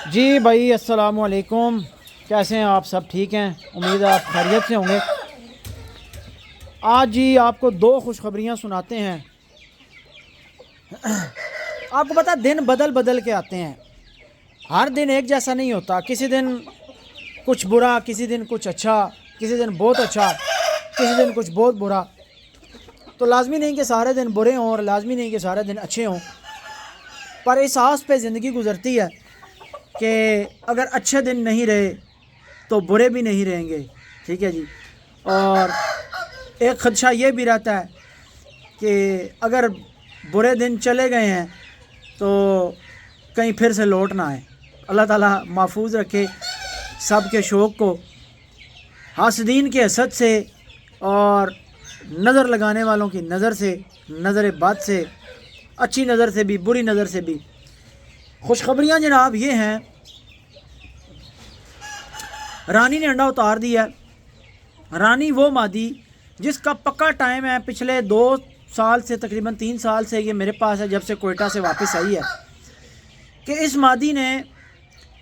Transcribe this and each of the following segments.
जी भाई अस्सलाम वालेकुम। कैसे हैं आप? सब ठीक हैं? उम्मीद है आप खैरियत से होंगे। आज जी आपको दो खुशखबरियाँ सुनाते हैं। आपको पता है दिन बदल बदल के आते हैं, हर दिन एक जैसा नहीं होता। किसी दिन कुछ बुरा, किसी दिन कुछ अच्छा, किसी दिन बहुत अच्छा, किसी दिन कुछ बहुत बुरा। तो लाजमी नहीं कि सारे दिन बुरे हों और लाजमी नहीं कि सारे दिन अच्छे हों, पर इस आस पे ज़िंदगी गुजरती है कि अगर अच्छे दिन नहीं रहे तो बुरे भी नहीं रहेंगे। ठीक है जी। और एक ख़दशा ये भी रहता है कि अगर बुरे दिन चले गए हैं तो कहीं फिर से लौट ना आए। अल्लाह ताला महफूज रखे सब के शौक़ को हासदीन के हसद से और नज़र लगाने वालों की नज़र से, नज़र बद से, अच्छी नज़र से भी, बुरी नज़र से भी। खुशखबरियाँ जनाब ये हैं, रानी ने अंडा उतार दिया। रानी वो मादी जिसका पक्का टाइम है, पिछले 2 साल से, तकरीबन 3 साल से ये मेरे पास है, जब से कोयटा से वापस आई है, कि इस मादी ने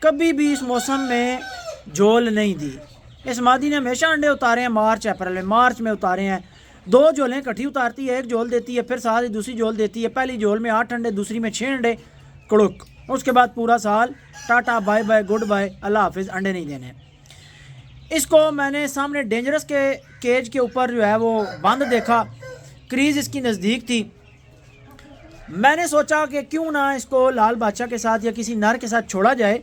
कभी भी इस मौसम में झोल नहीं दी। इस मादी ने हमेशा अंडे उतारे हैं मार्च अप्रैल में। मार्च में उतारे हैं 2 झोलें इकट्ठी उतारती है, एक झोल देती है, फिर साथ ही दूसरी झोल देती है। पहली झोल में 8 अंडे, दूसरी में 6 अंडे, कड़ुक। उसके बाद पूरा साल tata bye bye goodbye, अल्लाह हाफिज़, अंडे नहीं देने। इसको मैंने सामने डेंजरस के केज के ऊपर जो है वो बंद देखा, क्रीज़ इसकी नज़दीक थी। मैंने सोचा कि क्यों ना इसको लाल बादशाह के साथ या किसी नर के साथ छोड़ा जाए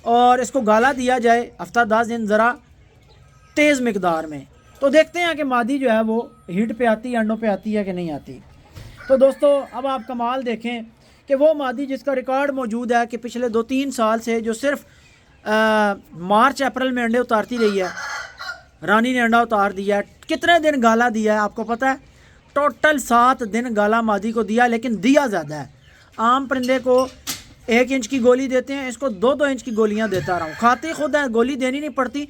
और इसको गाला दिया जाए हफ्ता 10 दिन ज़रा तेज़ मिकदार में। तो देखते हैं कि मादी जो है वो हीट पे आती है, अंडों पे आती है कि नहीं आती। तो दोस्तों अब आप कमाल देखें कि वो मादी जिसका रिकॉर्ड मौजूद है कि पिछले 2-3 साल से जो सिर्फ मार्च अप्रैल में अंडे उतारती रही है, रानी ने अंडा उतार दिया है। कितने दिन गाला दिया है आपको पता है? टोटल 7 दिन गाला मादी को दिया, लेकिन दिया ज़्यादा है। आम परिंदे को 1 इंच की गोली देते हैं, इसको 2-2 इंच की गोलियां देता रहा हूँ। खाते खुद है, गोली देनी नहीं पड़ती,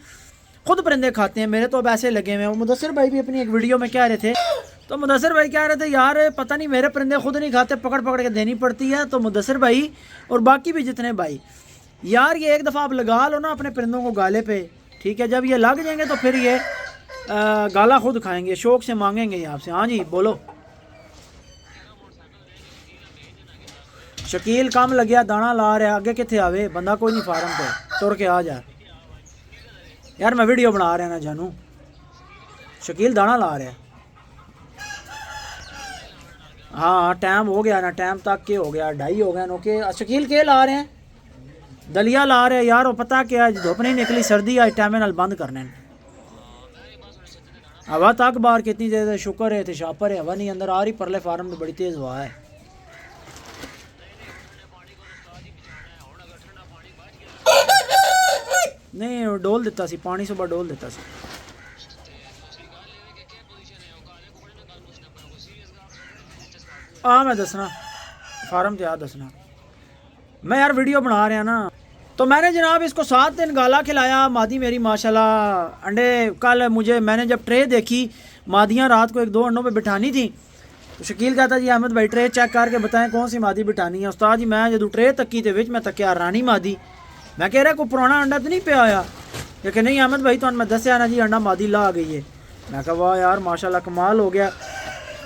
खुद परिंदे खाते हैं। मेरे तो अब ऐसे लगे हुए हैं। मुदस्सिर भाई भी अपनी एक वीडियो में कह रहे थे, तो मुदस्सिर भाई कह रहे थे यार पता नहीं मेरे परिंदे खुद नहीं खाते, पकड़ पकड़ के देनी पड़ती है। तो मुदस्सिर भाई और बाकी भी जितने भाई, यार ये एक दफ़ा आप लगा लो ना अपने परिंदों को गाले पे, ठीक है? जब ये लग जाएंगे तो फिर ये गाला खुद खाएंगे, शौक से मांगेंगे ये आपसे। हाँ जी बोलो। शकील काम लग गया, दाना ला रहा, आगे कितने आवे, बंदा कोई नहीं फार्म पे, तुर के आ जा यार, मैं वीडियो बना रहा ना जानू। शकील दाना ला रहा है। हाँ टाइम हो गया ना, टाइम तक के हो गया, 2:30 हो गया नो के। शकील के ला रहे हैं? दलिया ला रहे हैं यार। वो पता क्या, धुप नहीं निकली, सर्दी आज टाइम नाल बंद करने। हवा तक बाहर कितनी तेज, शुक्र है थे शापर है, हवा नहीं अंदर आ रही। परले फार्म में बड़ी तेज हवा है। नहीं डोल दिता सी पानी, सुबह डोल दिता सी। मैं दसना फार्म ते दसना, मैं यार वीडियो बना रहा ना। तो मैंने जनाब इसको 7 दिन गाला खिलाया। मादी मेरी माशाल्लाह अंडे, कल मैंने जब ट्रे देखी, मादियाँ रात को 1-2 अंडों पे बिठानी थी, तो शकील कहता जी अहमद भाई ट्रे चेक करके बताएं कौन सी मादी बिठानी है। उस्ताद जी मैं जो ट्रे तकी थे विच मैं तकिया रानी मादी। मैं कह रहा कोई पुराना अंडा तो नहीं पे आया? लेकिन नहीं अहमद भाई, तो मैं दसिया ना जी अंडा मादी ला गई है। मैं कहा वाह यार माशाल्लाह कमाल हो गया।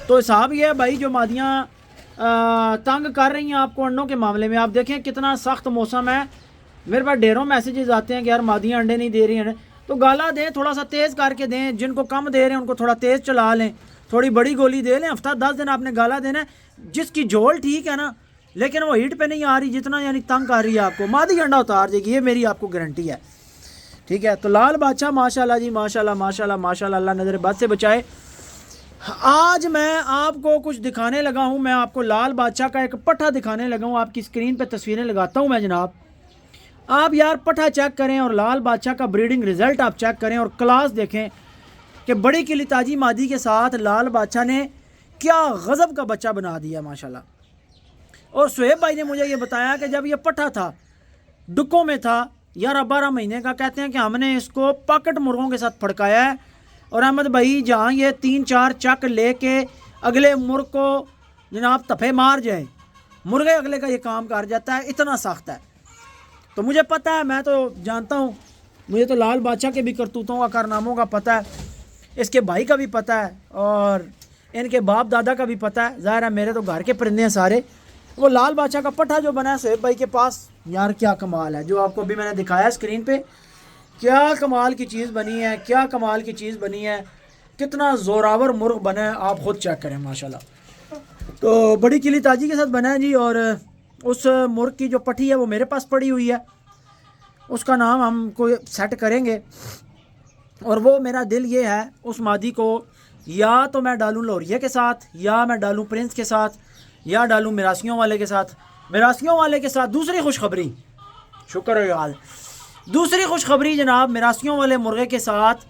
तो हिसाब ये है भाई, जो मादियाँ तंग कर रही हैं आपको अंडों के मामले में, आप देखें कितना सख्त मौसम है। मेरे पास ढेरों मैसेजेस आते हैं कि यार मादियाँ अंडे नहीं दे रही हैं, तो गाला दें, थोड़ा सा तेज़ करके दें। जिनको कम दे रहे हैं उनको थोड़ा तेज़ चला लें, थोड़ी बड़ी गोली दे लें। हफ्ता 10 दिन आपने गाला देना है। जिसकी झोल ठीक है ना, लेकिन वो हीट पे नहीं आ रही, जितना यानी तंग कर रही है आपको, मादी अंडा उतार देगी, ये मेरी आपको गारंटी है। ठीक है? तो लाल बादशाह माशाल्लाह जी, माशाल्लाह माशाल्लाह माशाल्लाह, अल्लाह नज़र बद से बचाए। आज मैं आपको कुछ दिखाने लगा हूँ। मैं आपको लाल बादशाह का एक पट्ठा दिखाने लगा हूँ। आपकी स्क्रीन पे तस्वीरें लगाता हूँ मैं जनाब। आप यार पट्ठा चेक करें और लाल बादशाह का ब्रीडिंग रिज़ल्ट आप चेक करें और क्लास देखें कि बड़ी किली ताजी मादी के साथ लाल बादशाह ने क्या गज़ब का बच्चा बना दिया माशाल्लाह। और सुहेब भाई ने मुझे ये बताया कि जब ये पट्ठा था, डुक्कों में था, 11-12 महीने का, कहते हैं कि हमने इसको पॉकेट मुर्गों के साथ फड़काया है। और अहमद भाई जहाँ ये 3-4 चक लेके अगले मुर्ग को जनाब तफे मार जाए, मुर्गे अगले का ये काम कर जाता है, इतना सख्त है। तो मुझे पता है, मैं तो जानता हूँ, मुझे तो लाल बादशाह के भी करतूतों का कारनामों का पता है, इसके भाई का भी पता है और इनके बाप दादा का भी पता है। ज़ाहिर है मेरे तो घर के परिंदे हैं सारे। वो लाल बादशाह का पट्ठा जो बना है सोहेब भाई के पास, यार क्या कमाल है, जो आपको अभी मैंने दिखाया स्क्रीन पे, क्या कमाल की चीज़ बनी है, क्या कमाल की चीज़ बनी है, कितना ज़ोरावर मुर्ग बना है, आप खुद चेक करें माशाल्लाह। तो बड़ी किली ताजी के साथ बना है जी। और उस मुर्ग की जो पट्टी है वो मेरे पास पड़ी हुई है, उसका नाम हम कोई सेट करेंगे। और वो मेरा दिल ये है उस मादी को या तो मैं डालूं लौरिया के साथ, या मैं डालूं प्रिंस के साथ, या डालूं मिरासियों वाले के साथ। मिरासियों वाले के साथ दूसरी खुशखबरी, शुक्र है याद, दूसरी खुशखबरी जनाब, मिरासियों वाले मुर्गे के साथ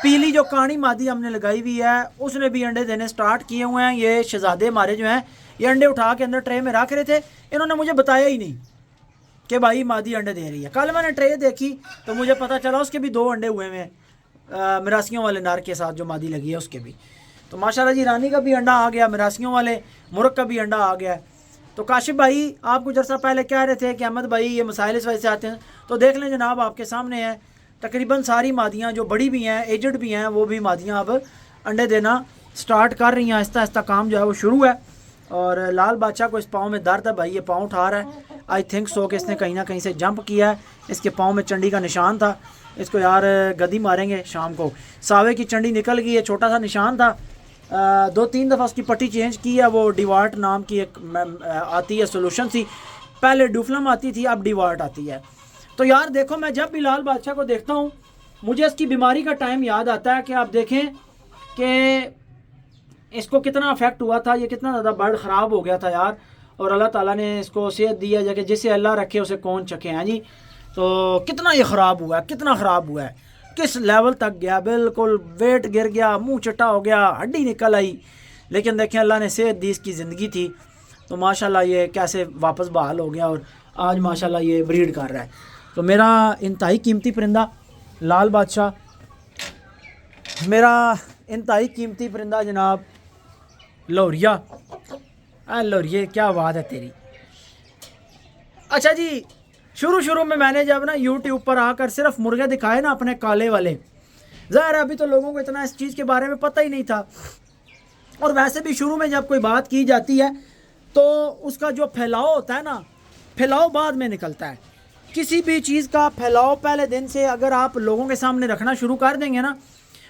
पीली जो कानी मादी हमने लगाई हुई है उसने भी अंडे देने स्टार्ट किए हुए हैं। ये शहजादे हमारे जो हैं ये अंडे उठा के अंदर ट्रे में रख रहे थे, इन्होंने मुझे बताया ही नहीं कि भाई मादी अंडे दे रही है। कल मैंने ट्रे देखी तो मुझे पता चला उसके भी 2 अंडे हुए हैं मिरासियों वाले नार के साथ जो मादी लगी है उसके भी। तो माशाल्लाह जी रानी का भी अंडा आ गया, मिरासियों वाले मुर्ग का भी अंडा आ गया। तो काशिफ भाई आप कुछ अर्सा पहले कह रहे थे कि अहमद भाई ये मसाइल इस वजह से आते हैं, तो देख लें जनाब आपके सामने है, तकरीबन सारी मादियाँ जो बड़ी भी हैं एजड भी हैं वो भी मादियाँ अब अंडे देना स्टार्ट कर रही हैं। आहिस्ता आहिस्ता काम जो है वो शुरू है। और लाल बादशाह को इस पाँव में दर्द है भाई, ये पाँव उठा रहा है, आई थिंक सो कि इसने कहीं ना कहीं से जंप किया है, इसके पाँव में चंडी का निशान था, इसको यार गदी मारेंगे शाम को। सावे की चंडी निकल गई है, छोटा सा निशान था, 2-3 दफ़ा उसकी पट्टी चेंज की है। वो डिवार्ट नाम की एक आती है सोल्यूशन सी, पहले डुफ्लम आती थी अब डिवार्ट आती है। तो यार देखो मैं जब भी लाल बादशाह को देखता हूँ मुझे इसकी बीमारी का टाइम याद आता है कि आप देखें कि इसको कितना अफेक्ट हुआ था, ये कितना ज़्यादा बर्ड ख़राब हो गया था यार। और अल्लाह ताला ने इसको सेहत दी है जाके, जिसे अल्लाह रखे उसे कौन चखे हैं जी। तो कितना ये ख़राब हुआ है, कितना ख़राब हुआ है, किस लेवल तक गया, बिल्कुल वेट गिर गया, मुंह चट्टा हो गया, हड्डी निकल आई। लेकिन देखें अल्लाह ने सेहत दी, इसकी ज़िंदगी थी, तो माशाल्लाह ये कैसे वापस बहाल हो गया और आज माशाल्लाह ये ब्रीड कर रहा है। तो मेरा इंतहाई कीमती परिंदा लाल बादशाह, मेरा इंतहाई कीमती परिंदा जनाब लौरिया। लौरिया क्या बात है तेरी। अच्छा जी, शुरू में मैंने जब ना यूट्यूब पर आकर सिर्फ मुर्गे दिखाए ना अपने काले वाले, ज़ाहिर है अभी तो लोगों को इतना इस चीज़ के बारे में पता ही नहीं था। और वैसे भी शुरू में जब कोई बात की जाती है तो उसका जो फैलाव होता है ना, फैलाव बाद में निकलता है। किसी भी चीज़ का फैलाव पहले दिन से अगर आप लोगों के सामने रखना शुरू कर देंगे ना,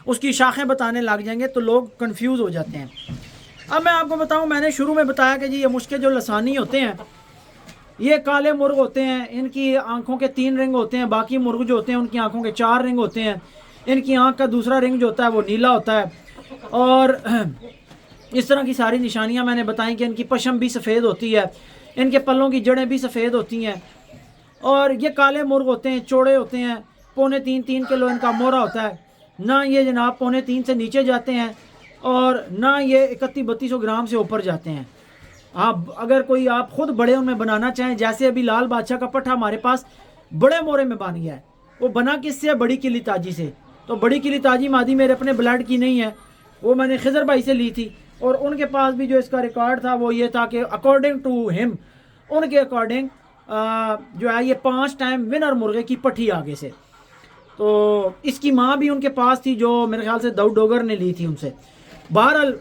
उसकी शाखें बताने लग जाएंगे तो लोग कंफ्यूज हो जाते हैं। अब मैं आपको बताऊं, मैंने शुरू में बताया कि जी ये मुश्के जो लसानी होते हैं ये काले मुर्ग होते हैं, इनकी आंखों के 3 रिंग होते हैं, बाकी मुर्ग जो होते हैं उनकी आंखों के 4 रिंग होते हैं, इनकी आंख का दूसरा रिंग जो होता है वो नीला होता है। और इस तरह की सारी निशानियां मैंने बताई कि इनकी पशम भी सफ़ेद होती है, इनके पल्लों की जड़ें भी सफ़ेद होती हैं। और ये काले मुर्ग होते हैं, चौड़े होते हैं, 2.5-3 किलो इनका मोहरा होता है, ना ये जनाब 2.5 से नीचे जाते हैं और ना ये 3100-3200 ग्राम से ऊपर जाते हैं। आप अगर कोई आप ख़ुद बड़े उनमें बनाना चाहें, जैसे अभी लाल बादशाह का पट्ठा हमारे पास बड़े मोरे में बन गया है, वो बना किससे, बड़ी किली ताजी से। तो बड़ी किली ताजी मादी मेरे अपने ब्लड की नहीं है, वो मैंने खिजर भाई से ली थी। और उनके पास भी जो इसका रिकॉर्ड था वो ये था कि अकॉर्डिंग टू हिम, उनके अकॉर्डिंग जो है ये 5 टाइम विनर मुर्गे की पट्टी आगे से। तो इसकी माँ भी उनके पास थी जो मेरे ख्याल से दाऊद डोगर ने ली थी उनसे। बहरहाल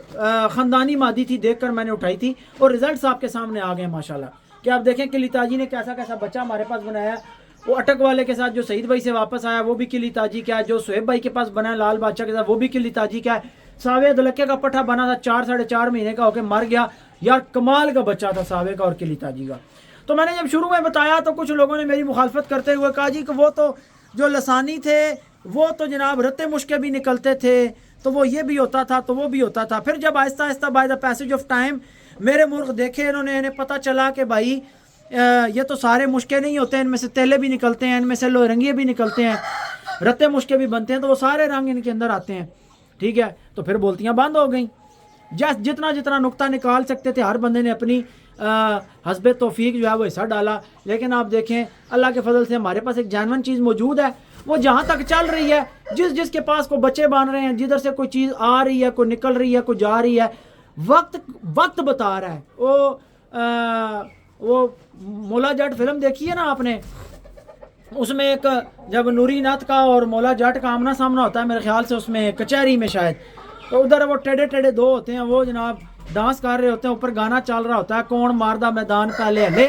ख़ानदानी मादी थी, देखकर मैंने उठाई थी और रिजल्ट्स आपके सामने आ गए माशाल्लाह। कि आप देखें किली ताजी ने कैसा कैसा बच्चा हमारे पास बनाया। वो अटक वाले के साथ जो सईद भाई से वापस आया वो भी किली ताजी का है, जो सोहेब भाई के पास बना है लाल बादशाह के साथ वो भी किली ताजी का है। सावे दलके का पट्ठा बना था, 4-4.5 महीने का होकर मर गया यार, कमाल का बच्चा था सावे का और किली ताजी का। तो मैंने जब शुरू में बताया तो कुछ लोगों ने मेरी मुखालफत करते हुए कहा जी कि वो तो जो लसानी थे वो तो जनाब रत्ते मुश्के भी निकलते थे, तो वो ये भी होता था तो वो भी होता था। फिर जब Aahista Aahista by the passage of time मेरे मुर्ग देखे इन्होंने, इन्हें पता चला कि भाई ये तो सारे मुश्के नहीं होते, इनमें से तेले भी निकलते हैं, इनमें से लोरंगिए भी निकलते हैं, रत्ते मुश्के भी बनते हैं, तो वो सारे रंग इनके अंदर आते हैं। ठीक है, तो फिर बोलतियाँ बंद हो गई। जितना जितना नुक्ता निकाल सकते थे हर बंदे ने अपनी हस्बे तौफीक जो है वो हिस्सा डाला। लेकिन आप देखें अल्लाह के फजल से हमारे पास एक जानवन चीज़ मौजूद है, वो जहाँ तक चल रही है, जिसके पास को बच्चे बन रहे हैं, जिधर से कोई चीज़ आ रही है, कोई निकल रही है, कोई जा रही है, वक्त बता रहा है। वो मोला जट फिल्म देखी है ना आपने, उसमें एक जब नूरी नाथ का और मौला जाट का आमना सामना होता है मेरे ख्याल से उसमें कचहरी में शायद, तो उधर वो टेढ़े टेढ़े दो होते हैं, वो जनाब डांस कर रहे होते हैं, ऊपर गाना चल रहा होता है, कौन मारदा मैदान पहले हले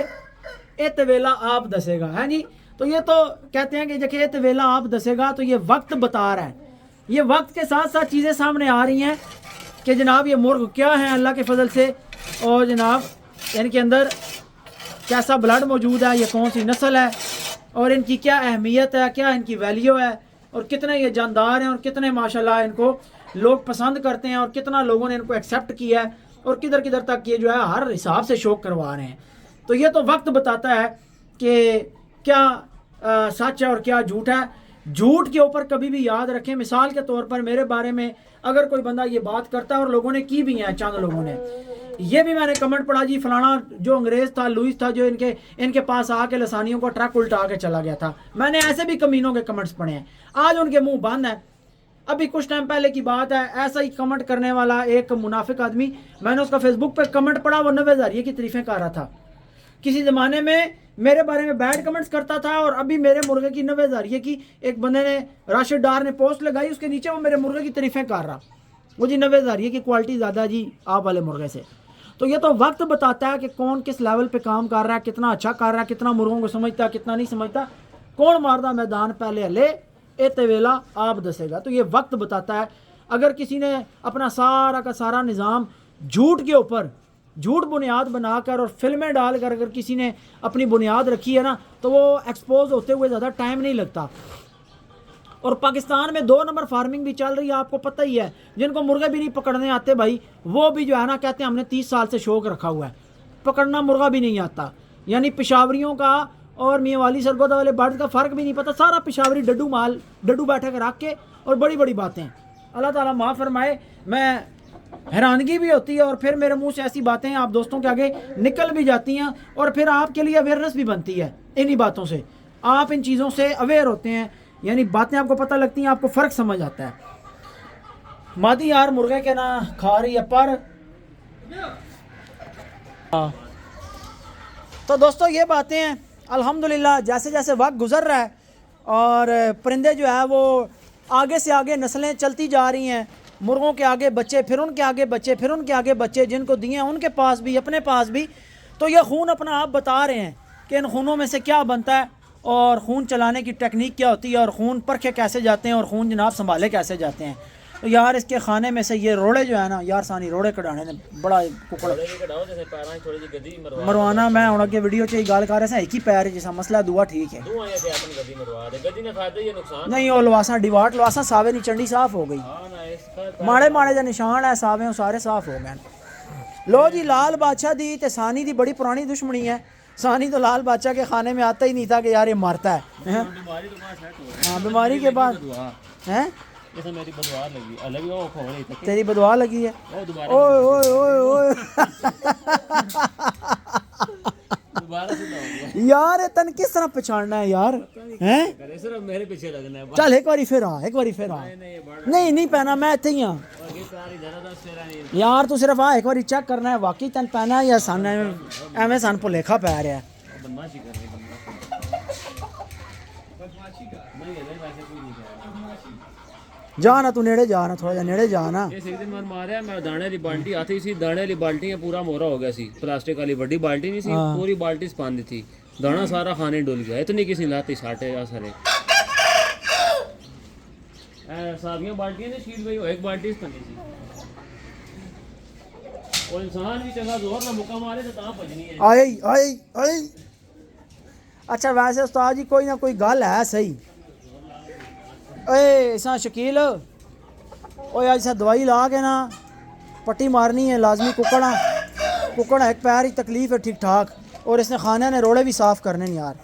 ए वेला आप दसेगा, है जी। तो ये तो कहते हैं कि देखिए ए वेला आप दसेगा, तो ये वक्त बता रहा है। ये वक्त के साथ साथ चीज़ें सामने आ रही हैं कि जनाब ये मुर्ग क्या है अल्लाह के फजल से, और जनाब इनके अंदर कैसा ब्लड मौजूद है, ये कौन सी नस्ल है, और इनकी क्या अहमियत है, क्या इनकी वैल्यू है, और कितने ये जानदार हैं, और कितने माशाल्लाह इनको लोग पसंद करते हैं, और कितना लोगों ने इनको एक्सेप्ट किया है, और किधर किधर तक ये जो है हर हिसाब से शौक करवा रहे हैं। तो ये तो वक्त बताता है कि क्या सच है और क्या झूठ है। झूठ के ऊपर कभी भी याद रखें, मिसाल के तौर पर मेरे बारे में अगर कोई बंदा ये बात करता है, और लोगों ने की भी है, चंद लोगों ने ये भी मैंने कमेंट पढ़ा जी, फलाना जो अंग्रेज़ था, लुइस था, जो इनके पास आके लसानियों को ट्रक उल्टा के चला गया था। मैंने ऐसे भी कमीनों के कमेंट्स पढ़े हैं, आज उनके मुंह बंद है। अभी कुछ टाइम पहले की बात है, ऐसा ही कमेंट करने वाला एक मुनाफिक आदमी, मैंने उसका फेसबुक पे कमेंट पढ़ा, वो 90 हज़ारिये की तारीफें कर रहा था। किसी ज़माने में मेरे बारे में बैड कमेंट्स करता था, और अभी मेरे मुर्गे की 90 हज़ारिये की एक बंदे ने, राशिद डार ने पोस्ट लगाई, उसके नीचे वो मेरे मुर्गे की तारीफें कर रहा, वो जी 90 हज़ारिये की क्वालिटी ज़्यादा जी आप वाले मुर्गे से। तो ये तो वक्त बताता है कि कौन किस लेवल पे काम कर रहा है, कितना अच्छा कर रहा है, कितना मुर्गों को समझता है, कितना नहीं समझता। कौन मारदा मैदान पहले हले ए वेला आप दसेगा, तो ये वक्त बताता है। अगर किसी ने अपना सारा का सारा निज़ाम झूठ के ऊपर, झूठ बुनियाद बनाकर और फिल्में डालकर अगर किसी ने अपनी बुनियाद रखी है ना, तो वो एक्सपोज होते हुए ज़्यादा टाइम नहीं लगता। और पाकिस्तान में 2 नंबर फार्मिंग भी चल रही है, आपको पता ही है। जिनको मुर्गे भी नहीं पकड़ने आते भाई, वो भी जो है ना कहते हैं हमने 30 साल से शौक रखा हुआ है, पकड़ना मुर्गा भी नहीं आता। यानी पिशावरियों का और मियाँ वाली सरगोदा वाले बर्ड का फ़र्क भी नहीं पता, सारा पिशावरी डड्डू माल, डड्डू बैठक रख के, और बड़ी बड़ी बातें। अल्लाह ताला माफ़ फरमाए, मैं हैरानगी भी होती है, और फिर मेरे मुंह से ऐसी बातें आप दोस्तों के आगे निकल भी जाती हैं, और फिर आपके लिए अवेयरनेस भी बनती है इन्हीं बातों से। आप इन चीज़ों से अवेयर होते हैं, यानी बातें आपको पता लगती हैं, आपको फ़र्क समझ आता है। मादी यार मुर्गे के ना खा रही है पर। तो दोस्तों ये बातें हैं, अल्हम्दुलिल्लाह जैसे जैसे वक्त गुज़र रहा है और परिंदे जो है वो आगे से आगे नस्लें चलती जा रही हैं, मुर्गों के आगे बच्चे, फिर उनके आगे बच्चे, फिर उनके आगे बच्चे, जिनको दिए हैं उनके पास भी, अपने पास भी। तो ये खून अपना आप बता रहे हैं कि इन खूनों में से क्या बनता है, और खून चलाने की टेक्निक क्या होती है, और खून परखे कैसे जाते हैं, और खून जनाब संभाले कैसे जाते हैं। तो यार इसके खाने में से ये रोड़े जो है ना यार, सानी रोड़े कढ़ाने ने बड़ा कुकड़ मरवाना। मैं हूँ अगे वीडियो च गल कर रहा एक ही पैर जिसा मसला, दुआ ठीक है नहीं। वो लवासा डिवाट लवासा सावे नी चंडी साफ हो गई, माड़े माड़े जो निशान है सावे सारे साफ हो गए। लो जी, लाल बादशाह दी ते सानी दी बड़ी पुरानी दुश्मनी है। सानी तो लाल बादशाह के खाने में आता ही नहीं था कि यार ये मरता है। हाँ, बीमारी के बाद हैं मेरी बदवा लगी, अलग ही हो रही थी, तेरी बदवा लगी है। ओए ओए ओए ओए यार तन किस तरह पहचानना है यार, हैं सिर्फ मेरे पीछे लगना है। चल एक बारी फिर आ, एक बारी फिर आ। नहीं नहीं पहना, मैं इत्थे ही हां यार, तू सिर्फ आ एक बारी चेक करना है वाकई तन पहना या सन एवें सन भुलेखा पै रहा है। जा ना तू नेड़े जा ना, थोड़ा जा नेड़े जा ना। इस एक दिन मैं मारया, मैं दाने वाली बाल्टी आती सी, दाने वाली बाल्टी में पूरा मोरा हो गया सी, प्लास्टिक वाली बड़ी बाल्टी नहीं सी, पूरी बाल्टी स्पान थी, दाना सारा खाने डुल गया। इतनी किसी लाती साटे या सारे सारियां बाल्टियां ने शील गई, एक बाल्टी स्पनी सी। और इंसान भी चंगा जोर ना मुक्का मारे तो ता भजनी है। आए आए आए। अच्छा वैसे उस्ताद जी कोई ना कोई गल है सही। ओए इसा शकील, ओए आज सा दवाई ला के ना पट्टी मारनी है लाजमी। कुकड़ा कुकड़ा एक पैर ही तकलीफ है ठीक ठाक, और इसने खाने ने रोड़े भी साफ करने नहीं यार।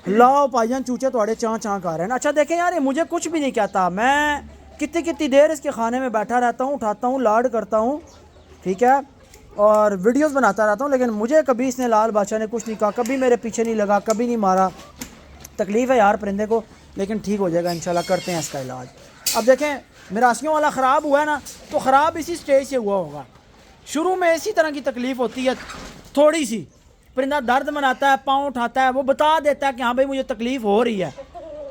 लाओ भाईजान चूचे थोड़े चाँ चाँ कर रहे हैं। अच्छा देखें यार, ये मुझे कुछ भी नहीं कहता, मैं कितनी कितनी देर इसके खाने में बैठा रहता हूँ, उठाता हूँ, लाड करता हूँ, ठीक है, और वीडियोस बनाता रहता हूँ, लेकिन मुझे कभी इसने लाल बादशाह ने कुछ नहीं कहा, कभी मेरे पीछे नहीं लगा, कभी नहीं मारा। तकलीफ़ है यार परिंदे को, लेकिन ठीक हो जाएगा इंशाल्लाह, करते हैं इसका इलाज। अब देखें मिरासियों वाला ख़राब हुआ है ना, तो ख़राब इसी स्टेज से हुआ होगा। शुरू में इसी तरह की तकलीफ़ होती है थोड़ी सी, परिंदा दर्द मनाता है, पाँव उठाता है, वो बता देता है कि हाँ भाई मुझे तकलीफ़ हो रही है।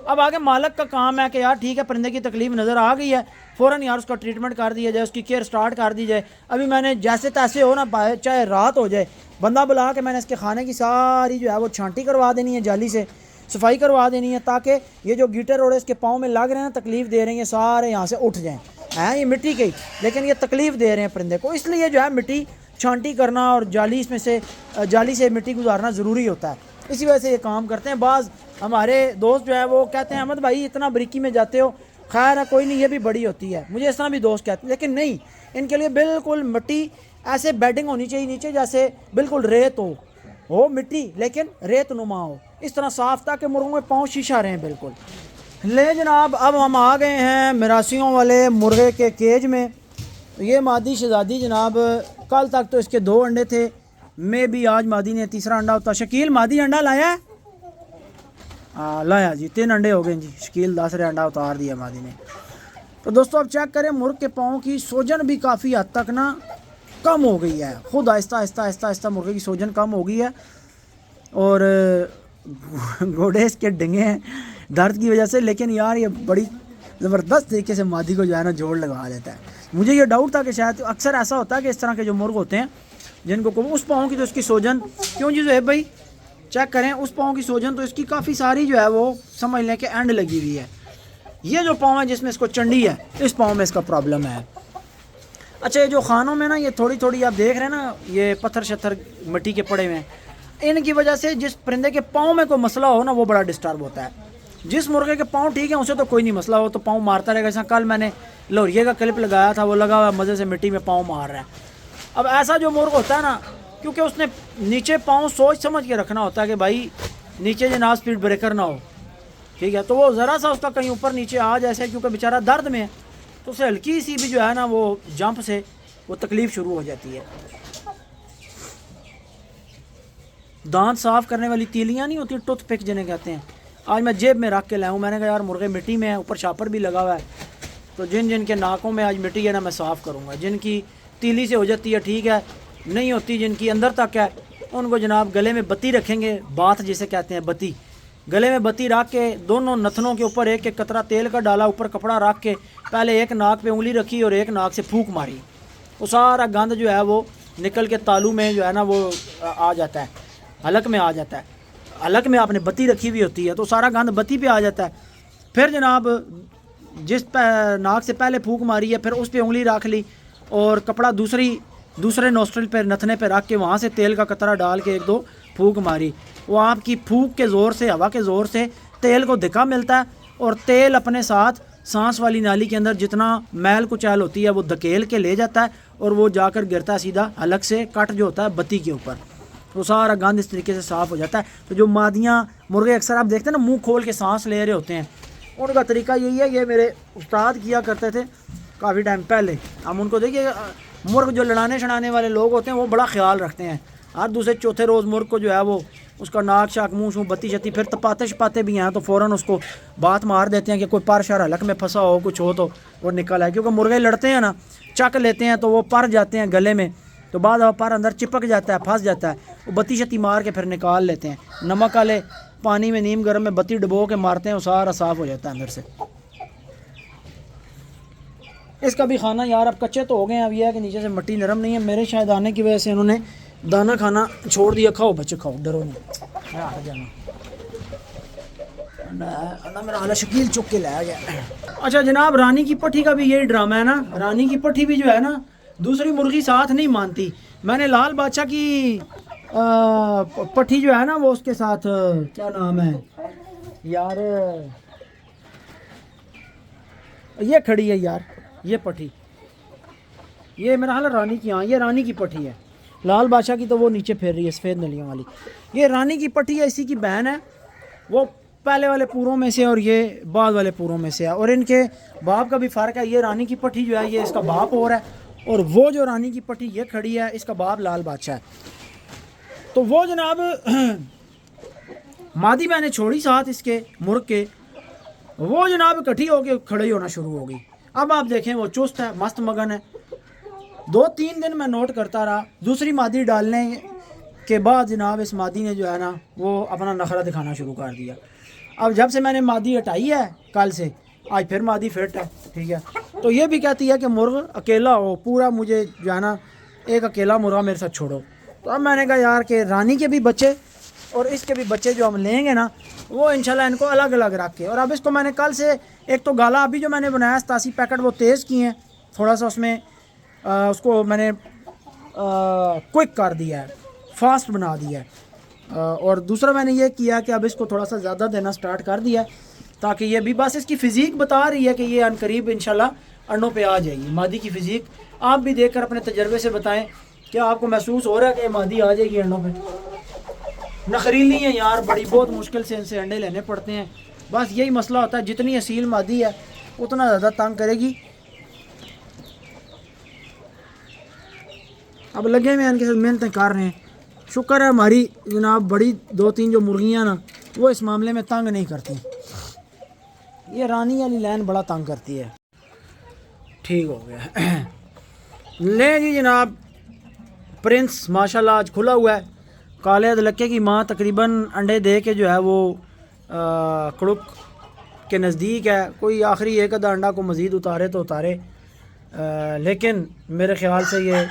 अब आगे मालिक का काम है कि यार ठीक है परिंदे की तकलीफ़ नज़र आ गई है, फ़ौरन यार उसका ट्रीटमेंट कर दिया जाए, उसकी केयर स्टार्ट कर दी जाए। अभी मैंने जैसे तैसे हो ना पाए, चाहे रात हो जाए, बंदा बुला के मैंने इसके खाने की सारी जो है वो छांटी करवा देनी है, जाली से सफाई करवा देनी है, ताकि ये जो गीटर रोड़े इसके पाँव में लग रहे हैं, तकलीफ़ दे रहे हैं, ये सारे यहाँ से उठ जाएँ। हैं ये मिट्टी के, लेकिन ये तकलीफ़ दे रहे हैं परिंदे को, इसलिए जो है मिट्टी छांटी करना और जाली इसमें से जाली से मिट्टी गुजारना ज़रूरी होता है। इसी वजह से ये काम करते हैं। बाज़ हमारे दोस्त जो है वो कहते हैं अहमद भाई इतना बारीकी में जाते हो, खैर है कोई नहीं, ये भी बड़ी होती है, मुझे इस तरह भी दोस्त कहते हैं, लेकिन नहीं, इनके लिए बिल्कुल मिट्टी ऐसे बेडिंग होनी चाहिए नीचे, जैसे बिल्कुल रेत हो मिट्टी, लेकिन रेत नुमा हो, इस तरह साफ, ताकि मुर्गों में पाँव शीशा रहें बिल्कुल। ले जनाब, अब हम आ गए हैं मिरासियों वाले मुर्गे के केज में। ये मादी शहजादी जनाब, कल तक तो इसके 2 अंडे थे, मैं भी आज मादी ने तीसरा अंडा होता। शकील मादी अंडा लाया है? लाया जी, 3 अंडे हो गए जी। शकील 10 अंडा उतार दिया मादी ने। तो दोस्तों अब चेक करें, मुर्ग के पाँव की सूजन भी काफ़ी हद तक ना कम हो गई है, खुद आहिस्ता आहिस्ता आहिस्ता आहिस्ता मुर्गे की सूजन कम हो गई है। और घोड़े इसके डिंगे हैं दर्द की वजह से, लेकिन यार ये बड़ी ज़बरदस्त तरीके से मादी को जो है ना जोड़ लगा देता है। मुझे ये डाउट था कि शायद अक्सर ऐसा होता है कि इस तरह के जो मुर्ग होते हैं जिनको को उस पाँव की तो इसकी सूजन, क्यों जी ज़ुहैब भाई चेक करें, उस पाँव की सूजन तो इसकी काफ़ी सारी जो है वो समझ लें कि एंड लगी हुई है। ये जो पाँव है जिसमें इसको चंडी है, इस पाँव में इसका प्रॉब्लम है। अच्छा, ये जो खानों में ना ये थोड़ी थोड़ी आप देख रहे हैं ना, ये पत्थर शत्थर मिट्टी के पड़े हुए हैं, इनकी वजह से जिस परिंदे के पाँव में कोई मसला हो ना वो बड़ा डिस्टर्ब होता है। जिस मुर्गे के पाँव ठीक है उसे तो कोई नहीं मसला हो, तो पाँव मारता रहेगा। जैसा कल मैंने लोरिये का क्लिप लगाया था, वो लगा हुआ मज़े से मिट्टी में पाँव मार रहा है। अब ऐसा जो मुर्ग होता है ना, क्योंकि उसने नीचे पाँव सोच समझ के रखना होता है कि भाई नीचे जनाब स्पीड ब्रेकर ना हो, ठीक है, तो वो ज़रा सा उसका कहीं ऊपर नीचे आ जैसे, क्योंकि बेचारा दर्द में है, तो उसे हल्की सी भी जो है ना वो जंप से वो तकलीफ़ शुरू हो जाती है। दांत साफ़ करने वाली तीलियाँ नहीं होती, टूथ पिक जिन्हें कहते हैं, आज मैं जेब में रख के लाया हूँ। मैंने कहा यार मुर्गे मिट्टी में है, ऊपर शापर भी लगा हुआ है, तो जिन जिन के नाकों में आज मिट्टी है ना मैं साफ़ करूँगा। जिनकी तीली से हो जाती है ठीक है, नहीं होती जिनकी अंदर तक है, उनको जनाब गले में बत्ती रखेंगे, बात जिसे कहते हैं बत्ती, गले में बत्ती रख के दोनों नथनों के ऊपर एक एक कतरा तेल का डाला, ऊपर कपड़ा रख के पहले एक नाक पे उंगली रखी और एक नाक से फूंक मारी, वो सारा गंद जो है वो निकल के तालू में जो है ना वो आ जाता है, हलक में आ जाता है। हलक में आपने बत्ती रखी हुई होती है तो सारा गंद बत्ती पे आ जाता है। फिर जनाब जिस नाक से पहले फूंक मारी है, फिर उस पर उंगली रख ली और कपड़ा दूसरे नोस्ट्रिल पर नथने पर रख के वहाँ से तेल का कतरा डाल के 1-2 फूंक मारी। वो आपकी फूंक के ज़ोर से, हवा के ज़ोर से तेल को धक्का मिलता है और तेल अपने साथ सांस वाली नाली के अंदर जितना मैल कुचैल होती है वो धकेल के ले जाता है और वो जाकर गिरता है सीधा हलक से कट जो होता है बत्ती के ऊपर, वो सारा गंद इस तरीके से साफ़ हो जाता है। तो जो मादियाँ मुर्गे अक्सर आप देखते हैं ना मुंह खोल के सांस ले रहे होते हैं, उनका तरीका यही है। ये मेरे उस्ताद किया करते थे काफ़ी टाइम पहले। हम उनको देखिए, मुर्ग जो लड़ाने छड़ाने वाले लोग होते हैं वो बड़ा ख्याल रखते हैं, हर दूसरे चौथे रोज़ मुर्ग को जो है वो उसका नाक शाक मुँह शूँ बत्ती शत्ती, फिर तपाते शपाते भी हैं तो फ़ौरन उसको बात मार देते हैं कि कोई पर शर हलक में फंसा हो, कुछ हो तो वो निकल आए। क्योंकि मुर्गे लड़ते हैं ना, चक लेते हैं तो वो पर जाते हैं गले में, तो बाद पर अंदर चिपक जाता है, फंस जाता है, वो बत्ती शत्ती मार के फिर निकाल लेते हैं। नमक वाले पानी में नीम गर्म में बत्ती डुबो के मारते हैं, वो सारा साफ़ हो जाता है अंदर से। इसका भी खाना यार अब कच्चे तो हो गए हैं, अब यह है कि नीचे से मिट्टी नरम नहीं है, मेरे शायद आने की वजह से इन्होंने दाना खाना छोड़ दिया। खाओ बच्चे खाओ, डरो नहीं, आ जाना ना मेरा हाल शकील चुक के लाया गया। अच्छा जनाब, रानी की पट्टी का भी यही ड्रामा है ना। रानी की पट्टी भी जो है ना दूसरी मुर्गी साथ नहीं मानती। मैंने लाल बादशाह की पट्टी जो है ना वो उसके साथ, क्या नाम है यार, ये खड़ी है यार, ये पट्टी, ये मेरा हाल रानी की, हाँ ये रानी की पट्टी है। लाल बादशाह की तो वो नीचे फेर रही है सफ़ेद नलियों वाली, ये रानी की पट्टी है, इसी की बहन है। वो पहले वाले पूरों में से और ये बाद वाले पूरों में से है, और इनके बाप का भी फ़र्क है। ये रानी की पट्टी जो है ये इसका बाप और है, और वो जो रानी की पट्टी ये खड़ी है इसका बाप लाल बादशाह है। तो वो जनाब मादी मैंने छोड़ी साथ इसके मुर्ग के, वो जनाब इकट्ठी होकर खड़ी होना शुरू हो गई। अब आप देखें वो चुस्त है, मस्त मगन है। 2-3 दिन मैं नोट करता रहा, दूसरी मादी डालने के बाद जनाब इस मादी ने जो है ना वो अपना नखरा दिखाना शुरू कर दिया। अब जब से मैंने मादी हटाई है कल से, आज फिर मादी फिट है, ठीक है। तो ये भी कहती है कि मुर्ग अकेला हो, पूरा मुझे जो है ना एक अकेला मुर्गा मेरे साथ छोड़ो। तो अब मैंने कहा यार कि रानी के भी बच्चे और इसके भी बच्चे जो हम लेंगे ना वो इंशाल्लाह इनको अलग अलग रख के, और अब इसको मैंने कल से एक तो गाला अभी जो मैंने बनाया 87 पैकेट वो तेज़ किए हैं, थोड़ा सा उसमें उसको मैंने क्विक कर दिया है, फास्ट बना दिया है। और दूसरा मैंने ये किया कि अब इसको थोड़ा सा ज़्यादा देना स्टार्ट कर दिया है ताकि ये भी, बस इसकी फ़िज़ीक बता रही है कि ये अनकरीब इंशाल्लाह अंडों पे आ जाएगी। मादी की फ़िज़ीक आप भी देखकर अपने तजर्बे से बताएं, क्या आपको महसूस हो रहा है कि मादी आ जाएगी अंडों पे? नखरीली है यार, बड़ी बहुत मुश्किल से इनसे अंडे लेने पड़ते हैं। बस यही मसला होता है, जितनी असील मादी है उतना ज़्यादा तंग करेगी। अब लगे हुए इनके साथ मेहनतें कर रहे हैं। शुक्र है हमारी जनाब बड़ी 2-3 जो मुर्गियाँ ना वो इस मामले में तंग नहीं करती। ये रानी वाली लाइन बड़ा तंग करती है। ठीक हो गया। ले जी जनाब, प्रिंस माशाल्लाह आज खुला हुआ है। काले अदलक्के की माँ तकरीबन अंडे दे के जो है वो कड़ुक के नज़दीक है। कोई आखिरी एक आधा अंडा को मज़ीद उतारे तो उतारे, लेकिन मेरे ख़्याल से ये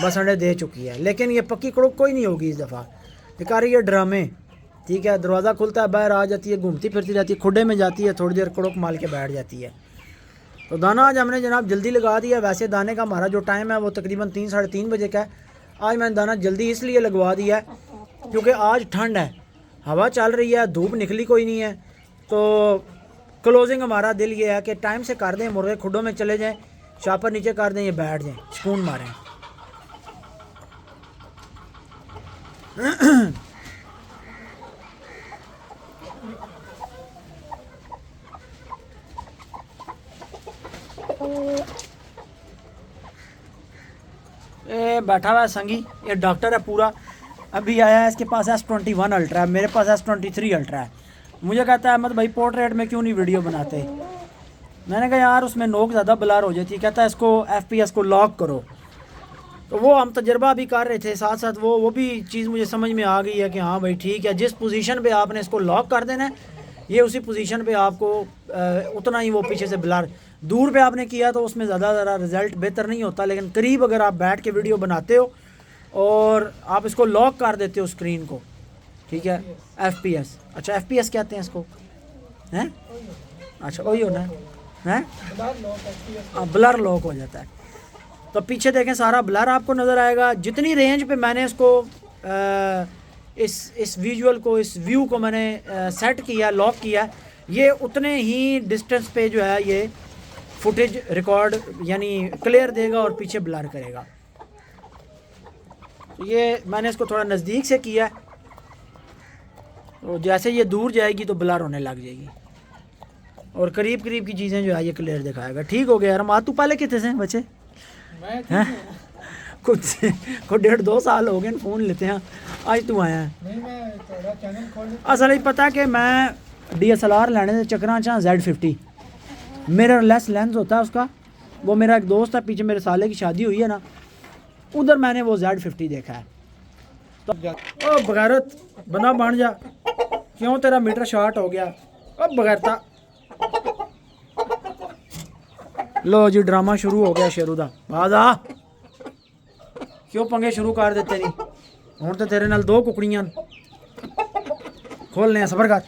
बस अंडे दे चुकी है। लेकिन ये पक्की कड़ुक कोई नहीं होगी इस दफ़ा, बेकार ये ड्रामे, ठीक है। दरवाज़ा खुलता है, बाहर आ जाती है, घूमती फिरती रहती है, खुडे में जाती है, थोड़ी देर कड़ुक माल के बैठ जाती है। तो दाना आज हमने जनाब जल्दी लगा दिया। वैसे दाने का हमारा जो टाइम है वो तकरीबन 3 साढ़े 3 बजे का है। आज मैंने दाना जल्दी इसलिए लगवा दिया है क्योंकि आज ठंड है, हवा चल रही है, धूप निकली कोई नहीं है। तो क्लोजिंग हमारा दिल ये है कि टाइम से कर दें, मुर्गे खुडों में चले जाएं, शापर नीचे कर दें, ये बैठ जाएं, सुकून मारें। ये बैठा हुआ है संगी, ये डॉक्टर है पूरा, अभी आया है, इसके पास S21 अल्ट्रा है, मेरे पास S23 अल्ट्रा है। मुझे कहता है अहमद भाई पोर्ट्रेट में क्यों नहीं वीडियो बनाते? मैंने कहा यार उसमें नोक ज़्यादा ब्लर हो जाती है। कहता है इसको FPS को लॉक करो। तो वो हम तजर्बा भी कर रहे थे साथ साथ, वो भी चीज़ मुझे समझ में आ गई है कि हाँ भाई ठीक है, जिस पोजीशन पे आपने इसको लॉक कर देना है ये उसी पोजीशन पे आपको उतना ही वो पीछे से ब्लर, दूर पे आपने किया तो उसमें ज़्यादा रिज़ल्ट बेहतर नहीं होता, लेकिन करीब अगर आप बैठ के वीडियो बनाते हो और आप इसको लॉक कर देते हो स्क्रीन को, ठीक है, FPS, अच्छा FPS कहते हैं इसको, हैं? अच्छा वही होना है, ब्लर लॉक हो जाता है। तो पीछे देखें सारा ब्लर आपको नज़र आएगा। जितनी रेंज पे मैंने इसको इस विजुअल को, इस व्यू को मैंने सेट किया, लॉक किया, ये उतने ही डिस्टेंस पे जो है ये फुटेज रिकॉर्ड यानी क्लियर देगा और पीछे ब्लर करेगा। तो ये मैंने इसको थोड़ा नज़दीक से किया, तो जैसे ये दूर जाएगी तो ब्लर होने लग जाएगी और करीब करीब की चीज़ें जो है ये क्लियर दिखाएगा। ठीक हो गया यार। माँ तू पहले कितने से बच्चे हैं? कुछ 1.5-2 साल हो गए फ़ोन लेते हैं, आज तू आया है। असल ही पता है कि मैं DSLR लेने से चक्कर चाह Z50 मेरा लेस लेंस होता है उसका। वो मेरा एक दोस्त है, पीछे मेरे साले की शादी हुई है ना, उधर मैंने वो Z50 देखा है। तो ओ बगैरत बना बन जा, क्यों तेरा मीटर शॉर्ट हो गया? अब बगैरता लो जी, ड्रामा शुरू हो गया शेरू दा। बाजा क्यों पंगे शुरू कर देते नहीं? हुण तो तेरे नाल 2 कुकड़ियां खोलने, सबर कर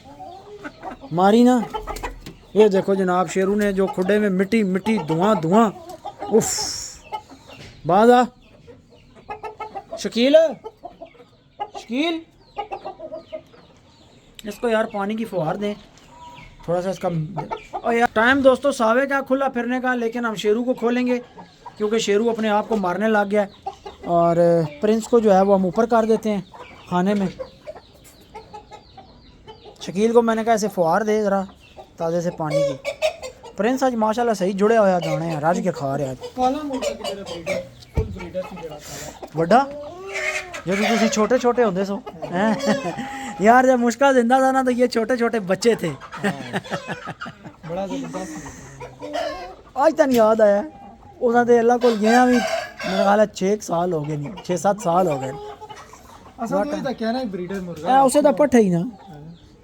मारी ना। ये देखो जनाब शेरू ने जो खुडे में मिट्टी मिट्टी धुआं धुआं, उफ। बाजा शकील शकील, इसको यार पानी की फुहार दें थोड़ा सा इसका। और यार टाइम दोस्तों सावे का खुला फिरने का, लेकिन हम शेरू को खोलेंगे क्योंकि शेरू अपने आप को मारने लग गया है। और प्रिंस को जो है वो हम ऊपर कर देते हैं खाने में। शकील को मैंने कहा ऐसे फुहार दे ज़रा ताज़े से पानी की। प्रिंस आज माशाल्लाह सही जुड़े हुआ दाने हैं, रज के खा रहे हैं। बड़ा जो तुम छोटे छोटे होंगे सो यार, जब मुश्किल जिंदा था ना तो ये छोटे छोटे बच्चे थे। बड़ा आज तक याद आया उन्होंने अल्लाह को गया भी, मेरा ख्याल है 6 साल हो गए, नहीं 6-7 साल हो गए। असा तो ही कहना है ब्रीडर मुर्गा उसे तो पट्ठे ही ना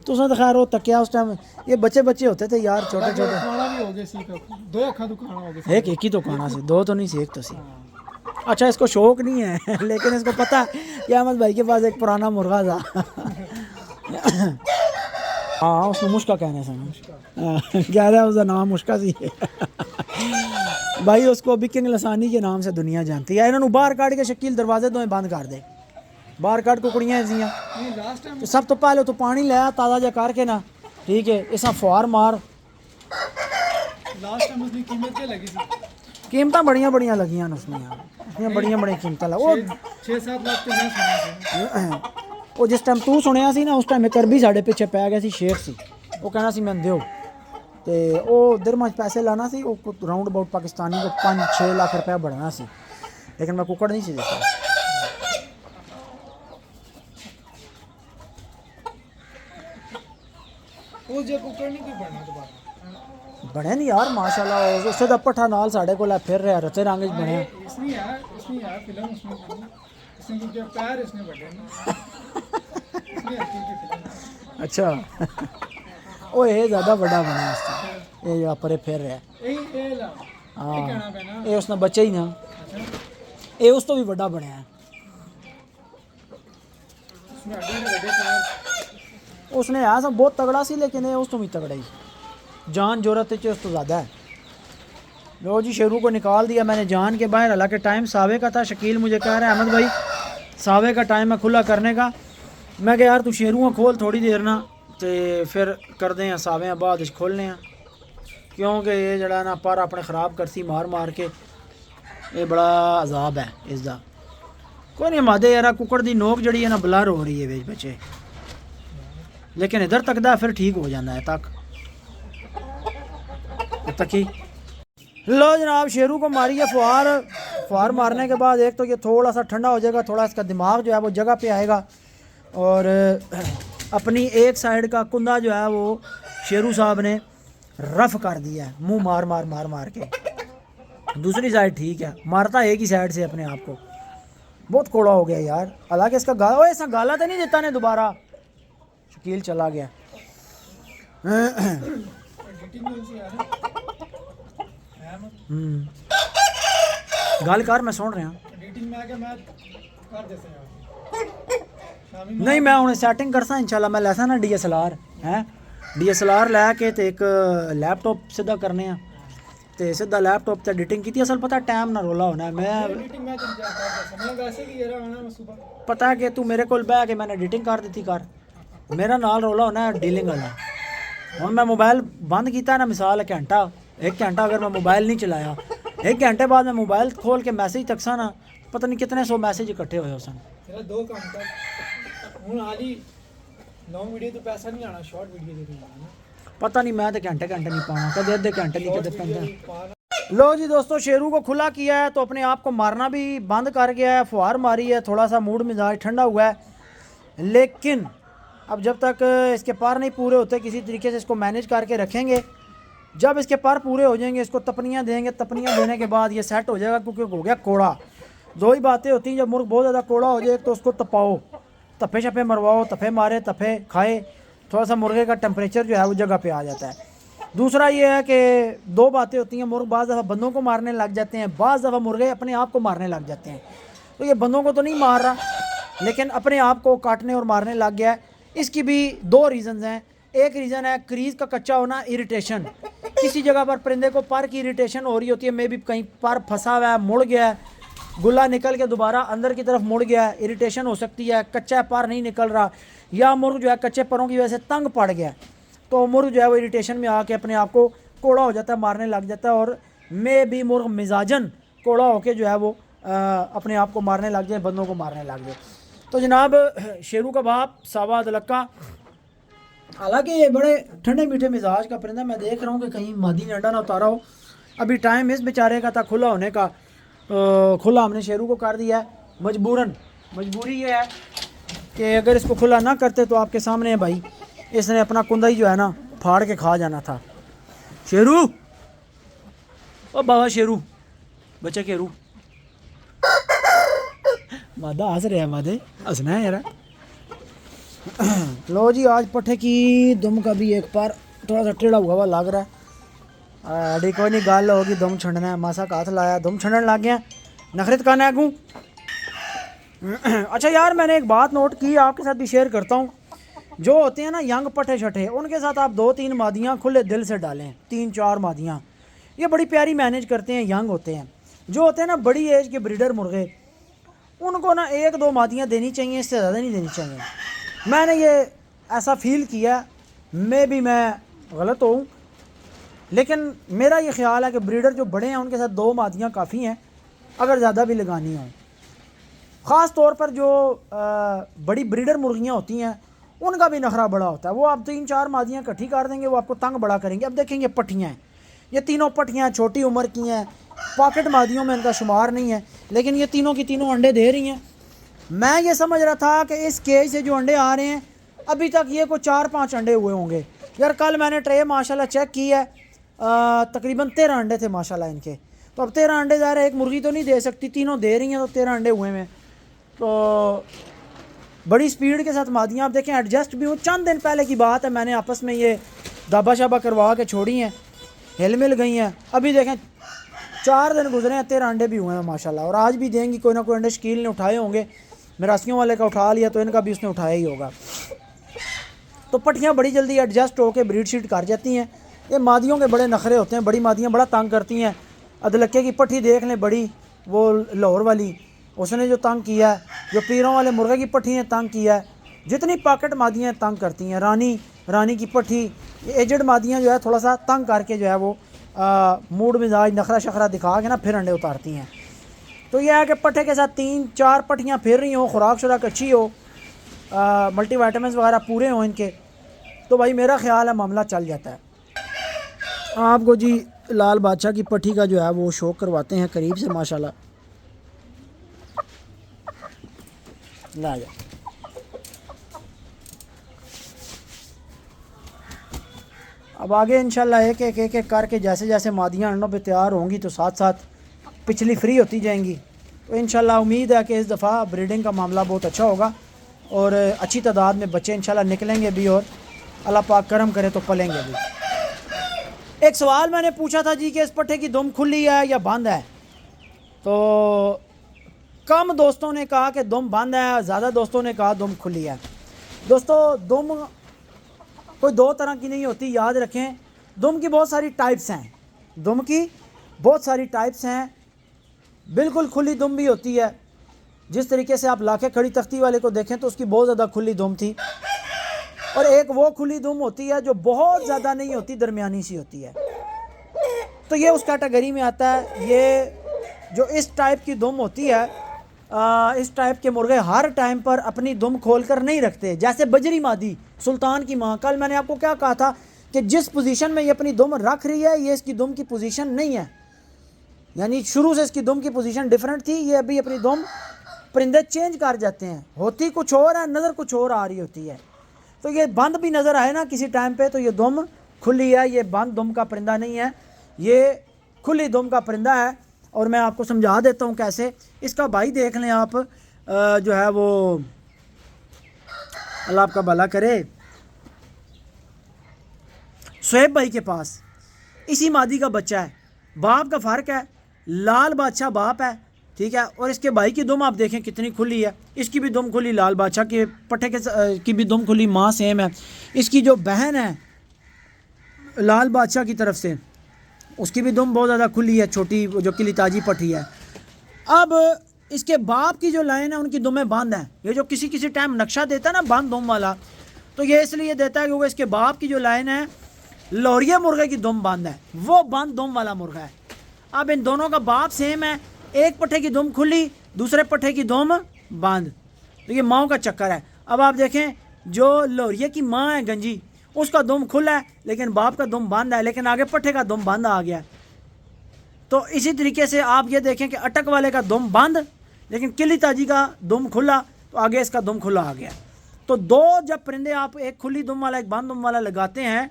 तुसें तो खैर वो तकिया उस टाइम ये बच्चे होते थे यार छोटे छोटे खाना भी हो गया सी दो अखा दुकान हो गए एक ही तो खाना सी दो तो नहीं सी एक तो सी अच्छा इसको शौक नहीं है लेकिन इसको पता है कि अहमद भाई के पास एक पुराना मुर्गा था हाँ उसने मुश्का कहने से कह रहा है उसका नाम मुश्का सी भाई उसको बिकिंग लसानी के नाम से दुनिया जानती है इन्होंने बाहर काट के शकील दरवाजे तो बंद कर दे बाहर काट कुकड़ियाँ ऐसियाँ तो सब तो पहले तो पानी लाया ताज़ा जा करके ना ठीक है इसा फुहार मार लास्ट टाइम उसकी कीमत क्या लगी थी कीमत बढ़िया लगियां उसमें यार इतनी बढ़िया कीमत ला वो 6-7 लाख तो मैं सुना था वो जिस टाइम तू सुनिया सी ना उस टाइम कर भी साढ़े पीछे पै गया सी शेर सी वो कहना सी मैं दियो ते वो दिरमां पैसे लाना सी वो राउंड अबाउट पाकिस्तानी को 5-6 लाख रुपया बढ़ना सी लेकिन मैं कुकड़ नहीं सी देता वो जो कुकर नहीं कोई बनना दोबारा बने नहीं यार माशाल्लाह उससे तो पट्ठा नाल साढ़े को फिर रहा रचे रंग च बने इसमें यार फिल्म इसने क्योंकि पैर इसने बढ़े ना इसलिए हल्की की फिल्म अच्छा वो ये ज़्यादा बड़ा बना इसका ये जो परे फिर रहा ए ला हाँ कहना पैना ये उसने बच्चे ही ना ये उस तो भी बड़ा बनया उसमें अड्डे बड़े पैर उसने है सब बहुत तगड़ा सी लेकिन ये उस तो भी तगड़ा ही जान जरूरत है उस तो ज़्यादा है लो जी शेरू को निकाल दिया मैंने जान के बाहर हालांकि टाइम सावे का था शकील मुझे कह रहा है अहमद भाई सावे का टाइम है खुला करने का मैं कहा यार तू शेरू को खोल थोड़ी देर ना तो फिर कर दें सावे बाद खोलने हैं क्योंकि ये जड़ा ना पर अपने ख़राब करसी मार मार के ये बड़ा अजाब है इसका कोई नहीं मादे यार कुकड़ दी नोक जड़ी है ना ब्लर हो रही है बेच बच्चे लेकिन इधर तकदा फिर ठीक हो जाता है तक ही लो जनाब शेरू को मारिए फुहार मारने के बाद एक तो ये थोड़ा सा ठंडा हो जाएगा थोड़ा इसका दिमाग जो है वो जगह पे आएगा और अपनी एक साइड का कुंदा जो है वो शेरू साहब ने रफ कर दिया है मुंह मार मार मार मार के दूसरी साइड ठीक है मारता एक ही साइड से अपने आप को बहुत कोड़ा हो गया यार हालांकि इसका गाला ऐसा गाला तो नहीं देता ने दोबारा शकील चला गया गल कर मैं सुन रहा नहीं मैं हूँ सैटिंग करसा इंशाल्लाह मैं लैसा ना DSLR है DSLR लैके तो एक लैपटॉप सीधा करने तो सीधा लैपटॉप से एडिटिंग की असल पता टाइम ना रोला होना मैं पता कि तू मेरे को बह के मैंने एडिटिंग कर दी कर मेरा नाल रोला होना डीलिंग वाला हम मैं मोबाइल बंद किया ना मिसाल एक घंटा अगर मैं मोबाइल नहीं चलाया 1 घंटे बाद मैं मोबाइल खोल के मैसेज तकसा ना पता नहीं कितने 100 मैसेज इकट्ठे हुए उस दो काम कर हुन हाली लॉन्ग वीडियो तो पैसा नहीं आना शॉर्ट वीडियो दे देना पता नहीं मैं तो घंटे नहीं पाना कदे आधे घंटे नहीं कदे 15 लो जी दोस्तों शेरू को खुला किया है तो अपने आप को मारना भी बंद कर गया है फुहार मारी है थोड़ा सा मूड मिजाज ठंडा हुआ है लेकिन अब जब तक इसके पार नहीं पूरे होते किसी तरीके से इसको मैनेज करके रखेंगे जब इसके पार पूरे हो जाएंगे इसको तपनियाँ देंगे तपनियाँ देने के बाद ये सेट हो जाएगा क्योंकि हो गया कोड़ा दो ही बातें होती हैं जब मुर्ग बहुत ज़्यादा कोड़ा हो जाए तो उसको तपाओ तफे शफे मरवाओ तफे मारे तफे खाए थोड़ा सा मुर्गे का टेम्परेचर जो है वो जगह पे आ जाता है दूसरा ये है कि 2 बातें होती हैं मुर्ग बाज़ दफ़ा बंदों को मारने लग जाते हैं बाज़ दफ़ा मुर्गे अपने आप को मारने लग जाते हैं तो ये बंदों को तो नहीं मार रहा लेकिन अपने आप को काटने और मारने लग गया है इसकी भी 2 रीज़न्स हैं एक रीज़न है क्रीज़ का कच्चा होना इरिटेशन किसी जगह पर परिंदे को पर की इरिटेशन हो रही होती है मे भी कहीं पर फंसा हुआ है मुड़ गया है गुल्ला निकल के दोबारा अंदर की तरफ मुड़ गया है इरिटेशन हो सकती है कच्चा पर नहीं निकल रहा या मुर्ग जो है कच्चे परों की वजह से तंग पड़ गया तो मुर्ग जो है वो इरिटेशन में आके अपने आप को कोड़ा हो जाता है मारने लग जाता है और मे भी मुर्ग मिजाजन कोड़ा होके जो है वो अपने आप को मारने लग जाए बंदों को मारने लग जाए तो जनाब शेरू का बाप सावा दलक्का हालांकि ये बड़े ठंडे मीठे मिजाज का परिंदा मैं देख रहा हूँ कि कहीं मादी ने अंडा ना उतारा हो अभी टाइम इस बेचारे का था खुला होने का खुला हमने शेरू को कर दिया है मजबूरी ये है कि अगर इसको खुला ना करते तो आपके सामने है भाई इसने अपना कुंदा ही जो है ना फाड़ के खा जाना था शेरू ओ बाबा शेरू बच्चा केरू मादा हंस रहे हैं, मादे हंसना है यार। लो जी, आज पट्ठे की दुम का भी एक बार थोड़ा सा टेढ़ा हुआ लग रहा है। अड़ी कोई नहीं, गल होगी दुम छंडना है, मासा का हाथ लाया दुम छंडन लग गया, नखरत करना है अगू। अच्छा यार, मैंने एक बात नोट की, आपके साथ भी शेयर करता हूँ। जो होते हैं ना यंग पट्ठे छठे, उनके साथ आप 2-3 मादियाँ खुले दिल से डालें, 3-4 मादियाँ, ये बड़ी प्यारी मैनेज करते हैं, यंग होते हैं। जो होते हैं ना बड़ी एज के ब्रीडर मुर्गे, उनको ना 1-2 मादियाँ देनी चाहिए, इससे ज़्यादा नहीं देनी चाहिए। मैंने ये ऐसा फील किया, मैं गलत हूँ, लेकिन मेरा ये ख्याल है कि ब्रीडर जो बड़े हैं उनके साथ 2 मादियाँ काफ़ी हैं, अगर ज़्यादा भी लगानी हो। ख़ास तौर पर जो बड़ी ब्रीडर मुर्गियाँ होती हैं उनका भी नखरा बड़ा होता है। वो आप 3-4 मादियाँ इकट्ठी कर देंगे, वो आपको तंग बड़ा करेंगे। अब देखेंगे पट्ठियाँ हैं, ये तीनों पट्ठियाँ छोटी उम्र की हैं, पॉकेट मादियों में इनका शुमार नहीं है, लेकिन ये तीनों की तीनों अंडे दे रही हैं। मैं ये समझ रहा था कि इस केज से जो अंडे आ रहे हैं अभी तक ये कोई 4-5 अंडे हुए होंगे। यार कल मैंने ट्रे माशाल्लाह चेक की है, तकरीबन 13 अंडे थे माशाल्लाह इनके। तो अब 13 अंडे ज़ाहिर है एक मुर्गी तो नहीं दे सकती, तीनों दे रही हैं, तो 13 अंडे हुए हैं। तो बड़ी स्पीड के साथ मादियाँ आप देखें एडजस्ट भी हो। चंद दिन पहले की बात है, मैंने आपस में ये दाबा शाबा करवा के छोड़ी हैं, हिल मिल गई हैं। अभी देखें 4 दिन गुजरे हैं, 13 अंडे भी हुए हैं माशाल्लाह, और आज भी देंगी। कोई ना कोई अंडे शकील ने उठाए होंगे, मिरासियों वाले का उठा लिया तो इनका भी उसने उठाया ही होगा। तो पट्ठियाँ बड़ी जल्दी एडजस्ट होकर ब्रीड शीट कर जाती हैं। ये मादियों के बड़े नखरे होते हैं, बड़ी मादियाँ बड़ा तंग करती हैं। अदलक्के की पट्ठी देख लें, बड़ी वो लाहौर वाली, उसने जो तंग किया है, जो पीरों वाले मुर्गे की पट्ठी ने तंग किया है, जितनी पॉकेट मादियाँ तंग करती हैं। रानी की पट्ठी, एजड मादियाँ जो है थोड़ा सा तंग करके जो है वो मूड मिजाज नखरा शखरा दिखा के ना फिर अंडे उतारती हैं। तो यह है कि पट्ठे के साथ 3-4 पट्ठियाँ फिर रही हों, खुराक शुराक अच्छी हो, मल्टीविटामिन्स वगैरह पूरे हों इनके, तो भाई मेरा ख्याल है मामला चल जाता है। आपको जी लाल बादशाह की पट्ठी का जो है वो शो करवाते हैं करीब से माशाल्लाह। ला जा, अब आगे इंशाल्लाह एक एक करके जैसे जैसे मादियाँ अंडों पे तैयार होंगी तो साथ साथ पिछली फ्री होती जाएंगी। तो इंशाल्लाह उम्मीद है कि इस दफ़ा ब्रीडिंग का मामला बहुत अच्छा होगा और अच्छी तादाद में बच्चे इंशाल्लाह निकलेंगे भी, और अल्लाह पाक करम करे तो पलेंगे भी। एक सवाल मैंने पूछा था जी कि इस पट्ठे की दुम खुली है या बंद है, तो कम दोस्तों ने कहा कि दुम बंद है, ज़्यादा दोस्तों ने कहा दुम खुली है। दोस्तों दुम कोई 2 तरह की नहीं होती, याद रखें। दुम की बहुत सारी टाइप्स हैं, दुम की बहुत सारी टाइप्स हैं। बिल्कुल खुली दुम भी होती है, जिस तरीके से आप लाखे खड़ी तख्ती वाले को देखें तो उसकी बहुत ज़्यादा खुली दुम थी, और एक वो खुली दुम होती है जो बहुत ज़्यादा नहीं होती, दरमियानी सी होती है। तो ये उस कैटेगरी में आता है। ये जो इस टाइप की दुम होती है, इस टाइप के मुर्गे हर टाइम पर अपनी दुम खोल कर नहीं रखते। जैसे बजरी मादी, सुल्तान की माँ, कल मैंने आपको क्या कहा था कि जिस पोजीशन में ये अपनी दुम रख रही है ये इसकी दुम की पोजीशन नहीं है, यानी शुरू से इसकी दुम की पोजीशन डिफरेंट थी। ये अभी अपनी दुम परिंदे चेंज कर जाते हैं, होती कुछ और है, नज़र कुछ और आ रही होती है। तो ये बंद भी नज़र आए ना किसी टाइम पे तो ये दुम खुली है, ये बंद दुम का परिंदा नहीं है, ये खुली दुम का परिंदा है। और मैं आपको समझा देता हूँ कैसे। इसका भाई देख लें आप, जो है वो अल्लाह आपका भला करे, शुएब भाई के पास इसी मादी का बच्चा है, बाप का फ़र्क है, लाल बादशाह बाप है, ठीक है, और इसके भाई की दुम आप देखें कितनी खुली है। इसकी भी दुम खुली, लाल बादशाह के पट्टे की भी दुम खुली, माँ सेम है। इसकी जो बहन है लाल बादशाह की तरफ से, उसकी भी दुम बहुत ज़्यादा खुली है, छोटी जो किली ताजी पट्टी है। अब इसके बाप की जो लाइन है उनकी दुमें बंद हैं। ये जो किसी किसी टाइम नक्शा देता है ना बंद दुम वाला, तो ये इसलिए देता है क्योंकि इसके बाप की जो लाइन है, लौरिया मुर्गे की दुम बंद है, वो बंद दुम वाला मुर्गा है। अब इन दोनों का बाप सेम है, एक पट्टे की दुम खुली, दूसरे पट्टे की दुम बंद, तो ये माओ का चक्कर है। अब आप देखें जो लौरिया की माँ है गंजी, उसका दुम खुला है लेकिन बाप का दुम बंद है, लेकिन आगे पट्टे का दुम बंद आ गया। तो इसी तरीके से आप ये देखें कि अटक वाले का दुम बंद लेकिन किली ताजी का दुम खुला, तो आगे इसका दुम खुला आ गया। तो दो जब परिंदे आप एक खुली दुम वाला एक बंद दुम वाला लगाते हैं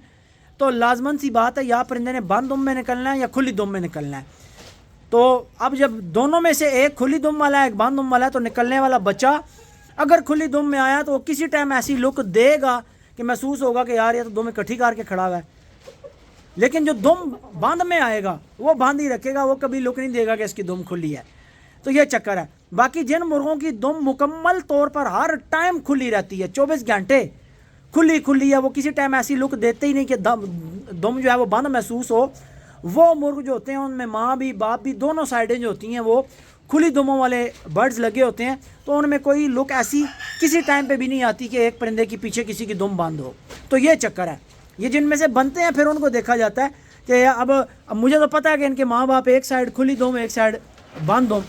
तो लाजमन सी बात है या परिंदे ने बंद दुम में निकलना है या खुली दुम में निकलना है। तो अब जब दोनों में से एक खुली दुम वाला है, एक बंद दुम वाला है, तो निकलने वाला बच्चा अगर खुली दुम में आया तो वो किसी टाइम ऐसी लुक देगा कि महसूस होगा कि यार ये तो दुम इकट्ठी करके खड़ा हुआ है। लेकिन जो दुम बंद में आएगा वो बंद ही रखेगा, वो कभी लुक नहीं देगा कि इसकी दुम खुली है। तो ये चक्कर है। बाकी जिन मुर्गों की दुम मुकम्मल तौर पर हर टाइम खुली रहती है, 24 घंटे खुली है, वो किसी टाइम ऐसी लुक देते ही नहीं कि दुम जो है वो बंद महसूस हो, वो मुर्ग जो होते हैं उनमें माँ भी बाप भी दोनों साइडें जो होती हैं वो खुली दुमों वाले बर्ड्स लगे होते हैं। तो उनमें कोई लुक ऐसी किसी टाइम पे भी नहीं आती कि एक परिंदे के पीछे किसी की दुम बंद हो। तो ये चक्कर है। ये जिनमें से बनते हैं फिर उनको देखा जाता है कि अब मुझे तो पता है कि इनके माँ बाप एक साइड खुली दुम एक साइड बंद दुम,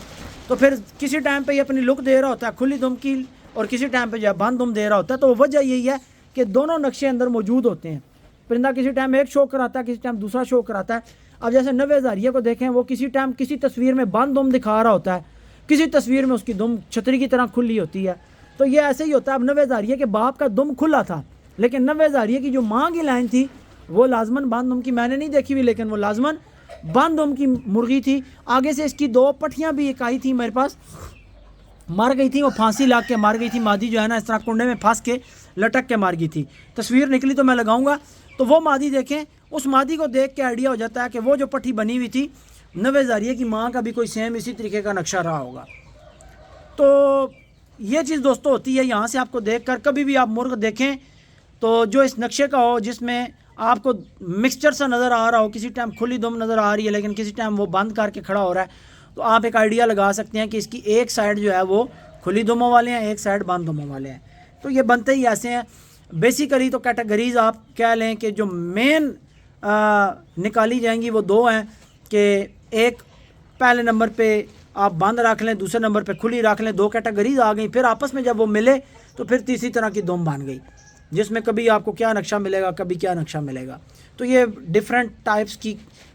तो फिर किसी टाइम पे ये अपनी लुक दे रहा होता है खुली दुम की और किसी टाइम पे जो बंद दुम दे रहा होता है। तो वजह यही है कि दोनों नक्शे अंदर मौजूद होते हैं। परिंदा किसी टाइम एक शो कराता है, किसी टाइम दूसरा शो कराता है। अब जैसे नवे हज़ारिया को देखें, वो किसी टाइम किसी तस्वीर में बंद दुम दिखा रहा होता है, किसी तस्वीर में उसकी दुम छतरी की तरह खुली होती है। तो ये ऐसे ही होता है। अब नवे हज़ारिया के बाप का दुम खुला था, लेकिन नवे हज़ारिया की जो माँ की लाइन थी वो लाजमन बंद दुम की, मैंने नहीं देखी हुई लेकिन वो लाजमन बंद दुम की मुर्गी थी। आगे से इसकी 2 पट्टियाँ भी एक आई थी मेरे पास, मर गई थी, वो फांसी लाग के मर गई थी। मादी जो है ना इस तरह कुंडे में फंस के लटक के मर गई थी। तस्वीर निकली तो मैं लगाऊंगा। तो वो मादी देखें, उस मादी को देख के आइडिया हो जाता है कि वो जो पट्टी बनी हुई थी नवे हज़ारिया की माँ का भी कोई सेम इसी तरीके का नक्शा रहा होगा। तो ये चीज़ दोस्तों होती है। यहाँ से आपको देख कर कभी भी आप मुर्ग देखें तो जो इस नक्शे का हो, जिसमें आपको मिक्सचर सा नज़र आ रहा हो, किसी टाइम खुली दुम नज़र आ रही है लेकिन किसी टाइम वो बंद करके खड़ा हो रहा है, तो आप एक आइडिया लगा सकते हैं कि इसकी एक साइड जो है वो खुली दुमों वाले हैं, एक साइड बंद दुमों वाले हैं। तो ये बनते ही ऐसे हैं। बेसिकली तो कैटेगरीज आप कह लें कि जो मेन निकाली जाएंगी वो 2 हैं कि एक पहले नंबर पे आप बंद रख लें, दूसरे नंबर पे खुली रख लें। 2 कैटेगरीज आ गई। फिर आपस में जब वो मिले तो फिर तीसरी तरह की दुम बन गई, जिसमें कभी आपको क्या नक्शा मिलेगा, कभी क्या नक्शा मिलेगा। तो ये डिफरेंट टाइप्स की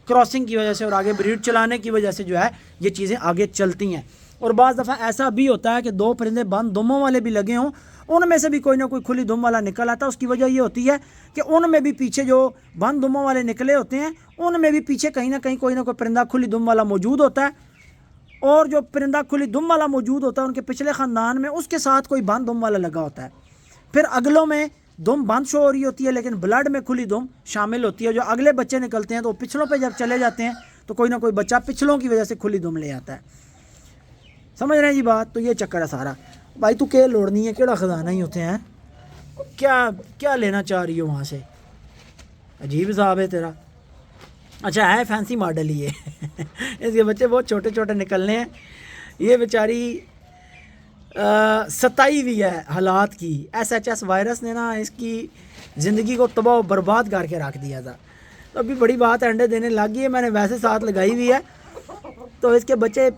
क्रॉसिंग की वजह से और आगे ब्रीड चलाने की वजह से जो है ये चीज़ें आगे चलती हैं। और बाज़ दफ़ा ऐसा भी होता है कि 2 परिंदे बंद दुमों वाले भी लगे हों, उनमें से भी कोई ना कोई खुली दुम वाला निकल आता है। उसकी वजह ये होती है कि उनमें भी पीछे जो बंद दुमों वाले निकले होते हैं उनमें भी पीछे कहीं ना कहीं कोई ना कोई परिंदा खुली दुम वाला मौजूद होता है। और जो परिंदा खुली दुम वाला मौजूद होता है उनके पिछले ख़ानदान में उसके साथ कोई बंद दुम वाला लगा होता है। फिर अगलों में दुम बंद शो हो रही होती है लेकिन ब्लड में खुली दुम शामिल होती है। जो अगले बच्चे निकलते हैं तो पिछलों पे जब चले जाते हैं तो कोई ना कोई बच्चा पिछलों की वजह से खुली दुम ले आता है। समझ रहे हैं जी बात। तो ये चक्कर है सारा। भाई तू क्या लोड़नी है, केड़ा ख़जाना ही होते हैं, क्या क्या लेना चाह रही हो वहाँ से, अजीब हिसाब है तेरा। अच्छा है फैंसी मॉडल ही है इसके बच्चे बहुत छोटे छोटे निकलने हैं। ये बेचारी सताई हुई है हालात की। SHS वायरस ने ना इसकी ज़िंदगी को तबाह बर्बाद करके रख दिया था। तो अभी बड़ी बात अंडे देने लगी है, मैंने वैसे साथ लगाई हुई है। तो इसके बच्चे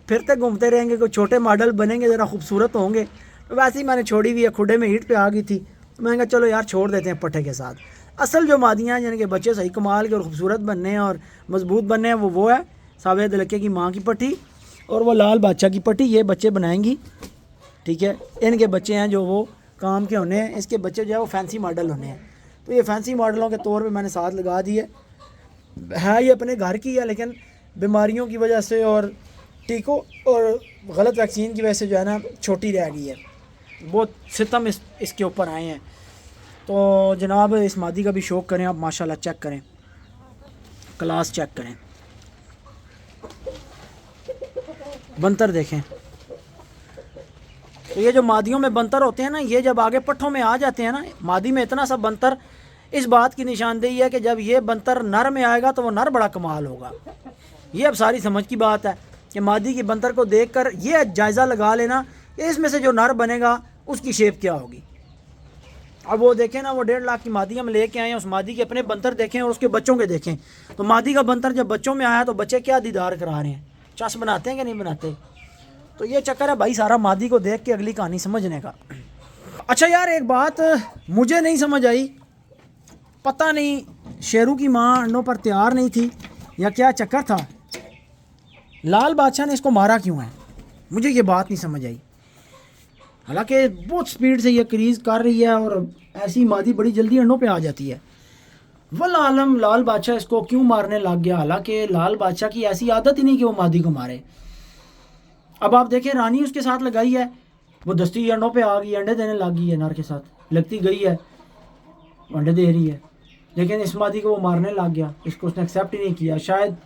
फिरते घूमते रहेंगे, कोई छोटे मॉडल बनेंगे, ज़रा खूबसूरत होंगे। तो वैसे ही मैंने छोड़ी हुई है, खुडे में हीट पे आ गई थी तो मैंने कहा चलो यार छोड़ देते हैं पट्टे के साथ। असल जो मादियाँ हैं जिनके बच्चे सही कमाल के और खूबसूरत बनने हैं और मजबूत बनने हैं वो है सावेद लड़के की माँ की पट्टी और वो लाल बादशाह की पट्टी। ये बच्चे बनाएंगी, ठीक है। इनके बच्चे हैं जो वो काम के होने हैं, इसके बच्चे जो है वो फैंसी मॉडल होने हैं। तो ये फैंसी मॉडलों के तौर पे मैंने साथ लगा दी है ये अपने घर की है, लेकिन बीमारियों की वजह से और टीकों और गलत वैक्सीन की वजह से जो है ना छोटी रह गई है। बहुत सितम इसके ऊपर आए हैं। तो जनाब इस मादी का भी शौक़ करें आप, माशाल्लाह चेक करें, क्लास चेक करें, बंतर देखें। तो ये जो मादियों में बंतर होते हैं ना, ये जब आगे पट्ठों में आ जाते हैं ना, मादी में इतना सा बंतर इस बात की निशानदेही है कि जब ये बंतर नर में आएगा तो वो नर बड़ा कमाल होगा। ये अब सारी समझ की बात है कि मादी की बंतर को देखकर ये जायज़ा लगा लेना कि इसमें से जो नर बनेगा उसकी शेप क्या होगी। अब वो देखें ना, वो 1.5 लाख की मादी हम लेके आए हैं, उस मादी के अपने बंतर देखें और उसके बच्चों के देखें। तो मादी का बंतर जब बच्चों में आया तो बच्चे क्या दीदार करा रहे हैं, चस बनाते हैं कि नहीं बनाते। तो ये चक्कर है भाई सारा मादी को देख के अगली कहानी समझने का। अच्छा यार एक बात मुझे नहीं समझ आई, पता नहीं शेरू की माँ अंडों पर तैयार नहीं थी या क्या चक्कर था, लाल बादशाह ने इसको मारा क्यों है, मुझे ये बात नहीं समझ आई। हालांकि बहुत स्पीड से ये क्रीज कर रही है और ऐसी मादी बड़ी जल्दी अंडों पे आ जाती है। वल आलम लाल बादशाह इसको क्यों मारने लग गया, हालांकि लाल बादशाह की ऐसी आदत ही नहीं कि वो मादी को मारे। अब आप देखें रानी उसके साथ लगाई है, वो दस्ती अंडों पे आ गई, अंडे देने लग गई है, नर के साथ लगती गई है, अंडे दे रही है, लेकिन इस मादी को वो मारने लग गया, इसको उसने एक्सेप्ट ही नहीं किया। शायद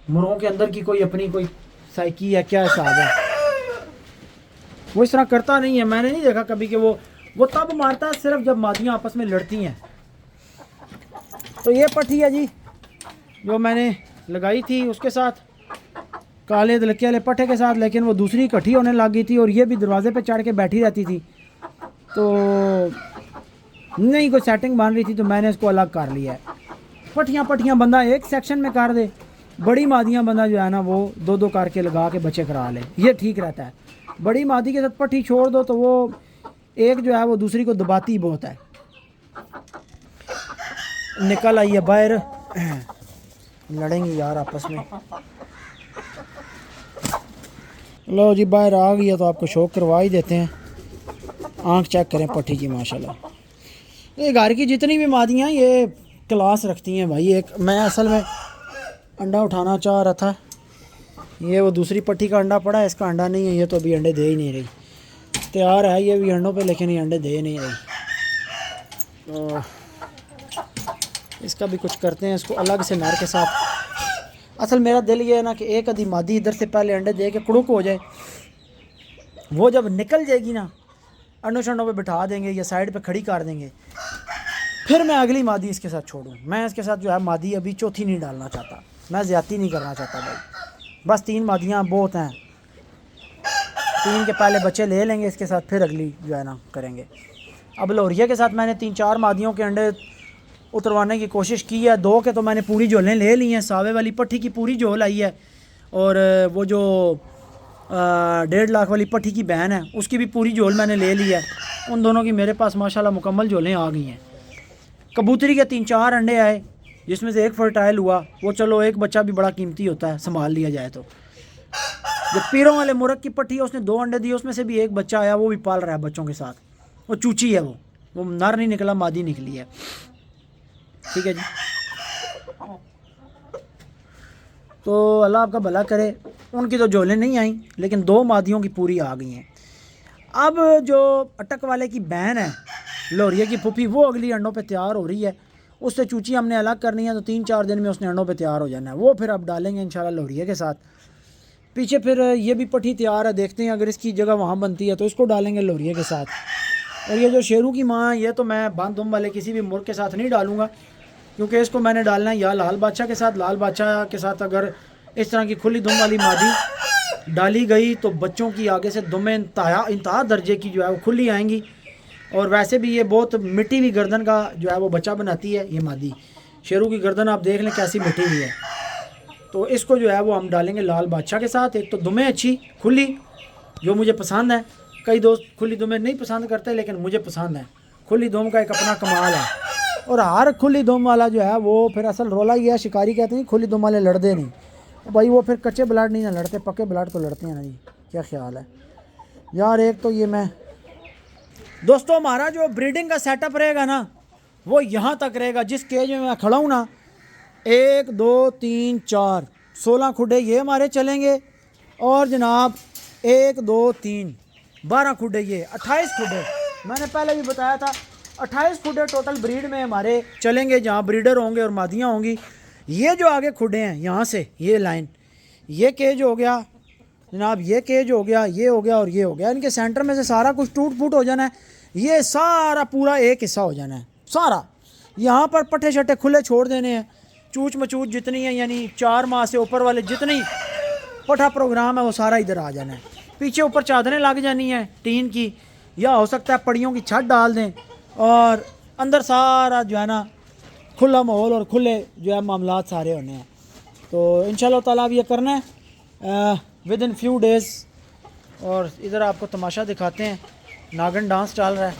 मुर्गों के अंदर की कोई अपनी कोई साइकी है, क्या हिसाब है, वो इस तरह करता नहीं है। मैंने नहीं देखा कभी कि वो तब मारता है सिर्फ जब मादियाँ आपस में लड़ती हैं। तो ये पट्टी है जी जो मैंने लगाई थी उसके साथ काले दलके वाले पट्टे के साथ, लेकिन वो दूसरी इकट्ठी होने लग गई थी और ये भी दरवाजे पे चढ़ के बैठी रहती थी, तो नहीं कोई सेटिंग बन रही थी, तो मैंने इसको अलग कर लिया है। पट्टियाँ बंदा एक सेक्शन में कर दे, बड़ी मादियाँ बंदा जो है ना वो दो दो करके लगा के बच्चे करा ले, ये ठीक रहता है। बड़ी मादी के साथ पट्टी छोड़ दो तो वो एक जो है वो दूसरी को दबाती बहुत है। निकल आई है बाहर, लड़ेंगी यार आपस में। लो जी बाहर आ गई है तो आपको शौक करवा ही देते हैं। आंख चेक करें पट्टी की, माशाल्लाह। ये घर की जितनी भी मादियाँ ये क्लास रखती हैं भाई। एक मैं असल में अंडा उठाना चाह रहा था, ये वो दूसरी पट्टी का अंडा पड़ा है, इसका अंडा नहीं है, ये तो अभी अंडे दे ही नहीं रही। तैयार है ये भी अंडों पे, लेकिन ये अंडे दे नहीं रही। तो इसका भी कुछ करते हैं, इसको अलग से नर के साथ। असल मेरा दिल ये है ना कि एक आधी मादी इधर से पहले अंडे दे के कुड़ुक हो जाए, वो जब निकल जाएगी ना अंडों शंडों पे बिठा देंगे या साइड पे खड़ी कर देंगे, फिर मैं अगली मादी इसके साथ छोड़ूँ। मैं इसके साथ जो है मादी अभी चौथी नहीं डालना चाहता, मैं ज़्यादती नहीं करना चाहता भाई। बस 3 मादियाँ बहुत हैं, 3 के पहले बच्चे ले लेंगे इसके साथ, फिर अगली जो है ना करेंगे। अब लोरिया के साथ मैंने 3-4 मादियों के अंडे उतरवाने की कोशिश की है। 2 के तो मैंने पूरी झोलें ले ली हैं, सावे वाली पट्टी की पूरी झोल आई है, और वो जो 1.5 लाख वाली पट्टी की बहन है उसकी भी पूरी झोल मैंने ले ली है। उन दोनों की मेरे पास माशाल्लाह मुकम्मल झोलें आ गई हैं। कबूतरी के 3-4 अंडे आए जिसमें से एक फर्टाइल हुआ, वो चलो एक बच्चा भी बड़ा कीमती होता है संभाल लिया जाए तो। जब पीरों वाले मुर्ग की पट्टी है उसने 2 अंडे दिए, उसमें से भी एक बच्चा आया, वो भी पाल रहा है बच्चों के साथ। वो चूची है, वो नर नहीं निकला, मादी निकली है। ठीक है जी, तो अल्लाह आपका भला करे। उनकी तो झोलें नहीं आई, लेकिन 2 मादियों की पूरी आ गई हैं। अब जो अटक वाले की बहन है लोरिया की फूफी, वो अगली अंडों पे तैयार हो रही है, उससे चूची हमने अलग करनी है, तो 3-4 दिन में उसने अंडों पे तैयार हो जाना है। वो फिर अब डालेंगे इंशाल्लाह लोरिया के साथ। पीछे फिर ये भी पट्टी तैयार है, देखते हैं अगर इसकी जगह वहाँ बनती है तो इसको डालेंगे लोरिया के साथ। और ये जो शेरू की माँ है, ये तो मैं बांध दुम वाले किसी भी मुर्ग के साथ नहीं डालूँगा, क्योंकि इसको मैंने डालना है या लाल बादशाह के साथ। लाल बादशाह के साथ अगर इस तरह की खुली दुम वाली मादी डाली गई तो बच्चों की आगे से दुमें इंतहा दर्जे की जो है वो खुली आएंगी, और वैसे भी ये बहुत मिट्टी हुई गर्दन का जो है वो बच्चा बनाती है। ये मादी शेरू की गर्दन आप देख लें कैसी मिट्टी हुई है। तो इसको जो है वो हम डालेंगे लाल बादशाह के साथ। एक तो दुमें अच्छी खुली जो मुझे पसंद है, कई दोस्त खुली दुमें नहीं पसंद करते, लेकिन मुझे पसंद है। खुली दुम का एक अपना कमाल है, और हर खुली दुम वाला जो है वो फिर असल रोला ही है, शिकारी कहते हैं खुली दुम वाले लड़ते नहीं भाई, वो फिर कच्चे ब्लड नहीं ना लड़ते, पक्के ब्लड तो लड़ते हैं ना जी। क्या ख्याल है यार। एक तो ये मैं दोस्तों, हमारा जो ब्रीडिंग का सेटअप रहेगा ना वो यहाँ तक रहेगा। जिस केज में मैं खड़ा हूँ ना, 1 2 3 4 16 खुडे ये हमारे चलेंगे, और जनाब 1 2 3 12 खुडे ये 28 खुडे। मैंने पहले भी बताया था 28 खुडे टोटल ब्रीड में हमारे चलेंगे, जहाँ ब्रीडर होंगे और मादियाँ होंगी। ये जो आगे खुडे हैं यहाँ से ये लाइन, ये केज हो गया जनाब, ये केज हो गया, ये हो गया और ये हो गया। इनके सेंटर में से सारा कुछ टूट फूट हो जाना है, ये सारा पूरा एक हिस्सा हो जाना है सारा। यहाँ पर पट्टे शट्टे खुले छोड़ देने हैं, चूच मचूच जितनी है यानी 4 माह से ऊपर वाले जितनी पठा प्रोग्राम है वो सारा इधर आ जाना है। पीछे ऊपर चादरें लग जानी हैं टीन की, या हो सकता है पड़ियों की छत डाल दें, और अंदर सारा जो है ना खुला माहौल और खुले जो है मामलात सारे होने हैं। तो इंशाल्लाह ताला अब ये करना है विद इन फ्यू डेज़। और इधर आपको तमाशा दिखाते हैं, नागन डांस चल रहा है।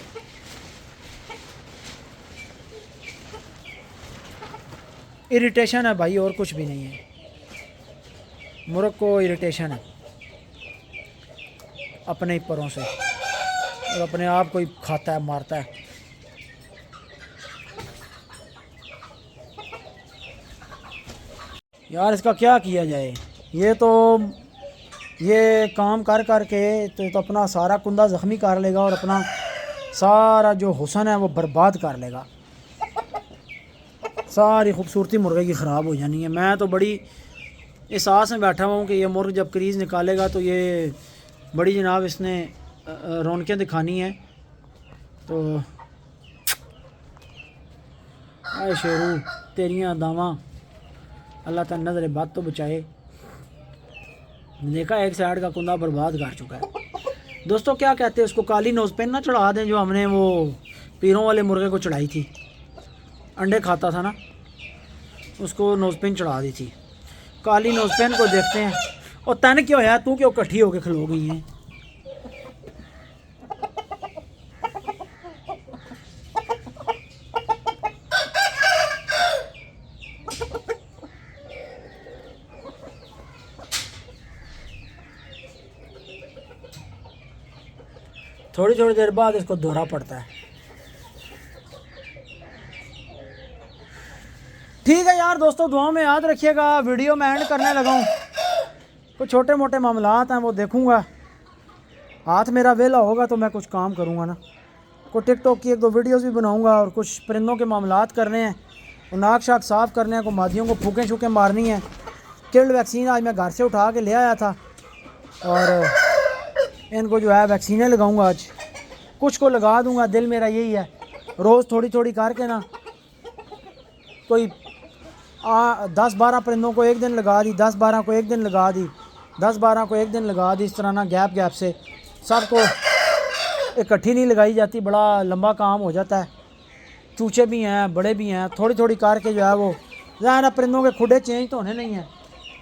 इरिटेशन है भाई, और कुछ भी नहीं है। मुर्ग को इरिटेशन है अपने ही परों से, और अपने आप को ही खाता है, मारता है। यार इसका क्या किया जाए, ये तो ये काम कर कर के तो अपना सारा कुंदा ज़ख्मी कर लेगा और अपना सारा जो हुस्न है वो बर्बाद कर लेगा। सारी खूबसूरती मुर्गे की ख़राब हो जानी है। मैं तो बड़ी इस आस में बैठा हुआ हूँ कि ये मुर्ग जब क्रीज़ निकालेगा तो ये बड़ी जनाब इसने रौनकें दिखानी है। तो आए शेरू तेरियां दावा, अल्लाह ताला नज़र बात तो बचाए। देखा एक साइड का कुंदा बर्बाद कर चुका है। दोस्तों क्या कहते हैं उसको, काली नोज़ पेन ना चढ़ा दें जो हमने वो पीरों वाले मुर्गे को चढ़ाई थी, अंडे खाता था ना, उसको नोज़ पेन चढ़ा दी थी। काली नोज़ पेन को देखते हैं। और तन क्यों है, तू क्यों इकट्ठी होके खलो गई है? थोड़ी थोड़ी देर बाद इसको दौरा पड़ता है। ठीक है यार दोस्तों, दुआ में याद रखिएगा। वीडियो मैं एंड करने लगा हूँ। कुछ छोटे मोटे मामलात हैं वो देखूँगा, हाथ मेरा वेला होगा तो मैं कुछ काम करूँगा ना। कोई टिकटॉक की 1-2 वीडियोस भी बनाऊँगा और कुछ परिंदों के मामलात करने हैं, और नाक शाक साफ़ करने हैं, को मादियों को फूकें शूकें मारनी है। किल्ड वैक्सीन आज मैं घर से उठा के ले आया था और इनको जो है वैक्सीनें लगाऊंगा। आज कुछ को लगा दूंगा, दिल मेरा यही है। रोज़ थोड़ी थोड़ी करके ना कोई 10-12 परिंदों को एक दिन लगा दी, 10-12 को एक दिन लगा दी, 10-12 को एक दिन लगा दी। इस तरह ना गैप गैप से सबको इकट्ठी नहीं लगाई जाती, बड़ा लंबा काम हो जाता है। चूचे भी हैं, बड़े भी हैं, थोड़ी थोड़ी करके जो है वो ज़ाहिर परिंदों के खुडे चेंज तो होने नहीं हैं।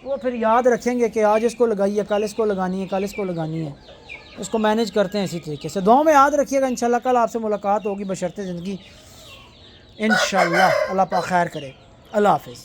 वो फिर याद रखेंगे कि आज इसको लगाई है, कल इसको लगानी है, कल इसको लगानी है। उसको मैनेज करते हैं इसी तरीके से। दुआ में याद रखिएगा। इंशाल्लाह कल आपसे मुलाकात होगी बशर्ते ज़िंदगी। इंशाल्लाह अल्लाह पाक खैर करे। अल्लाह हाफ़िज़।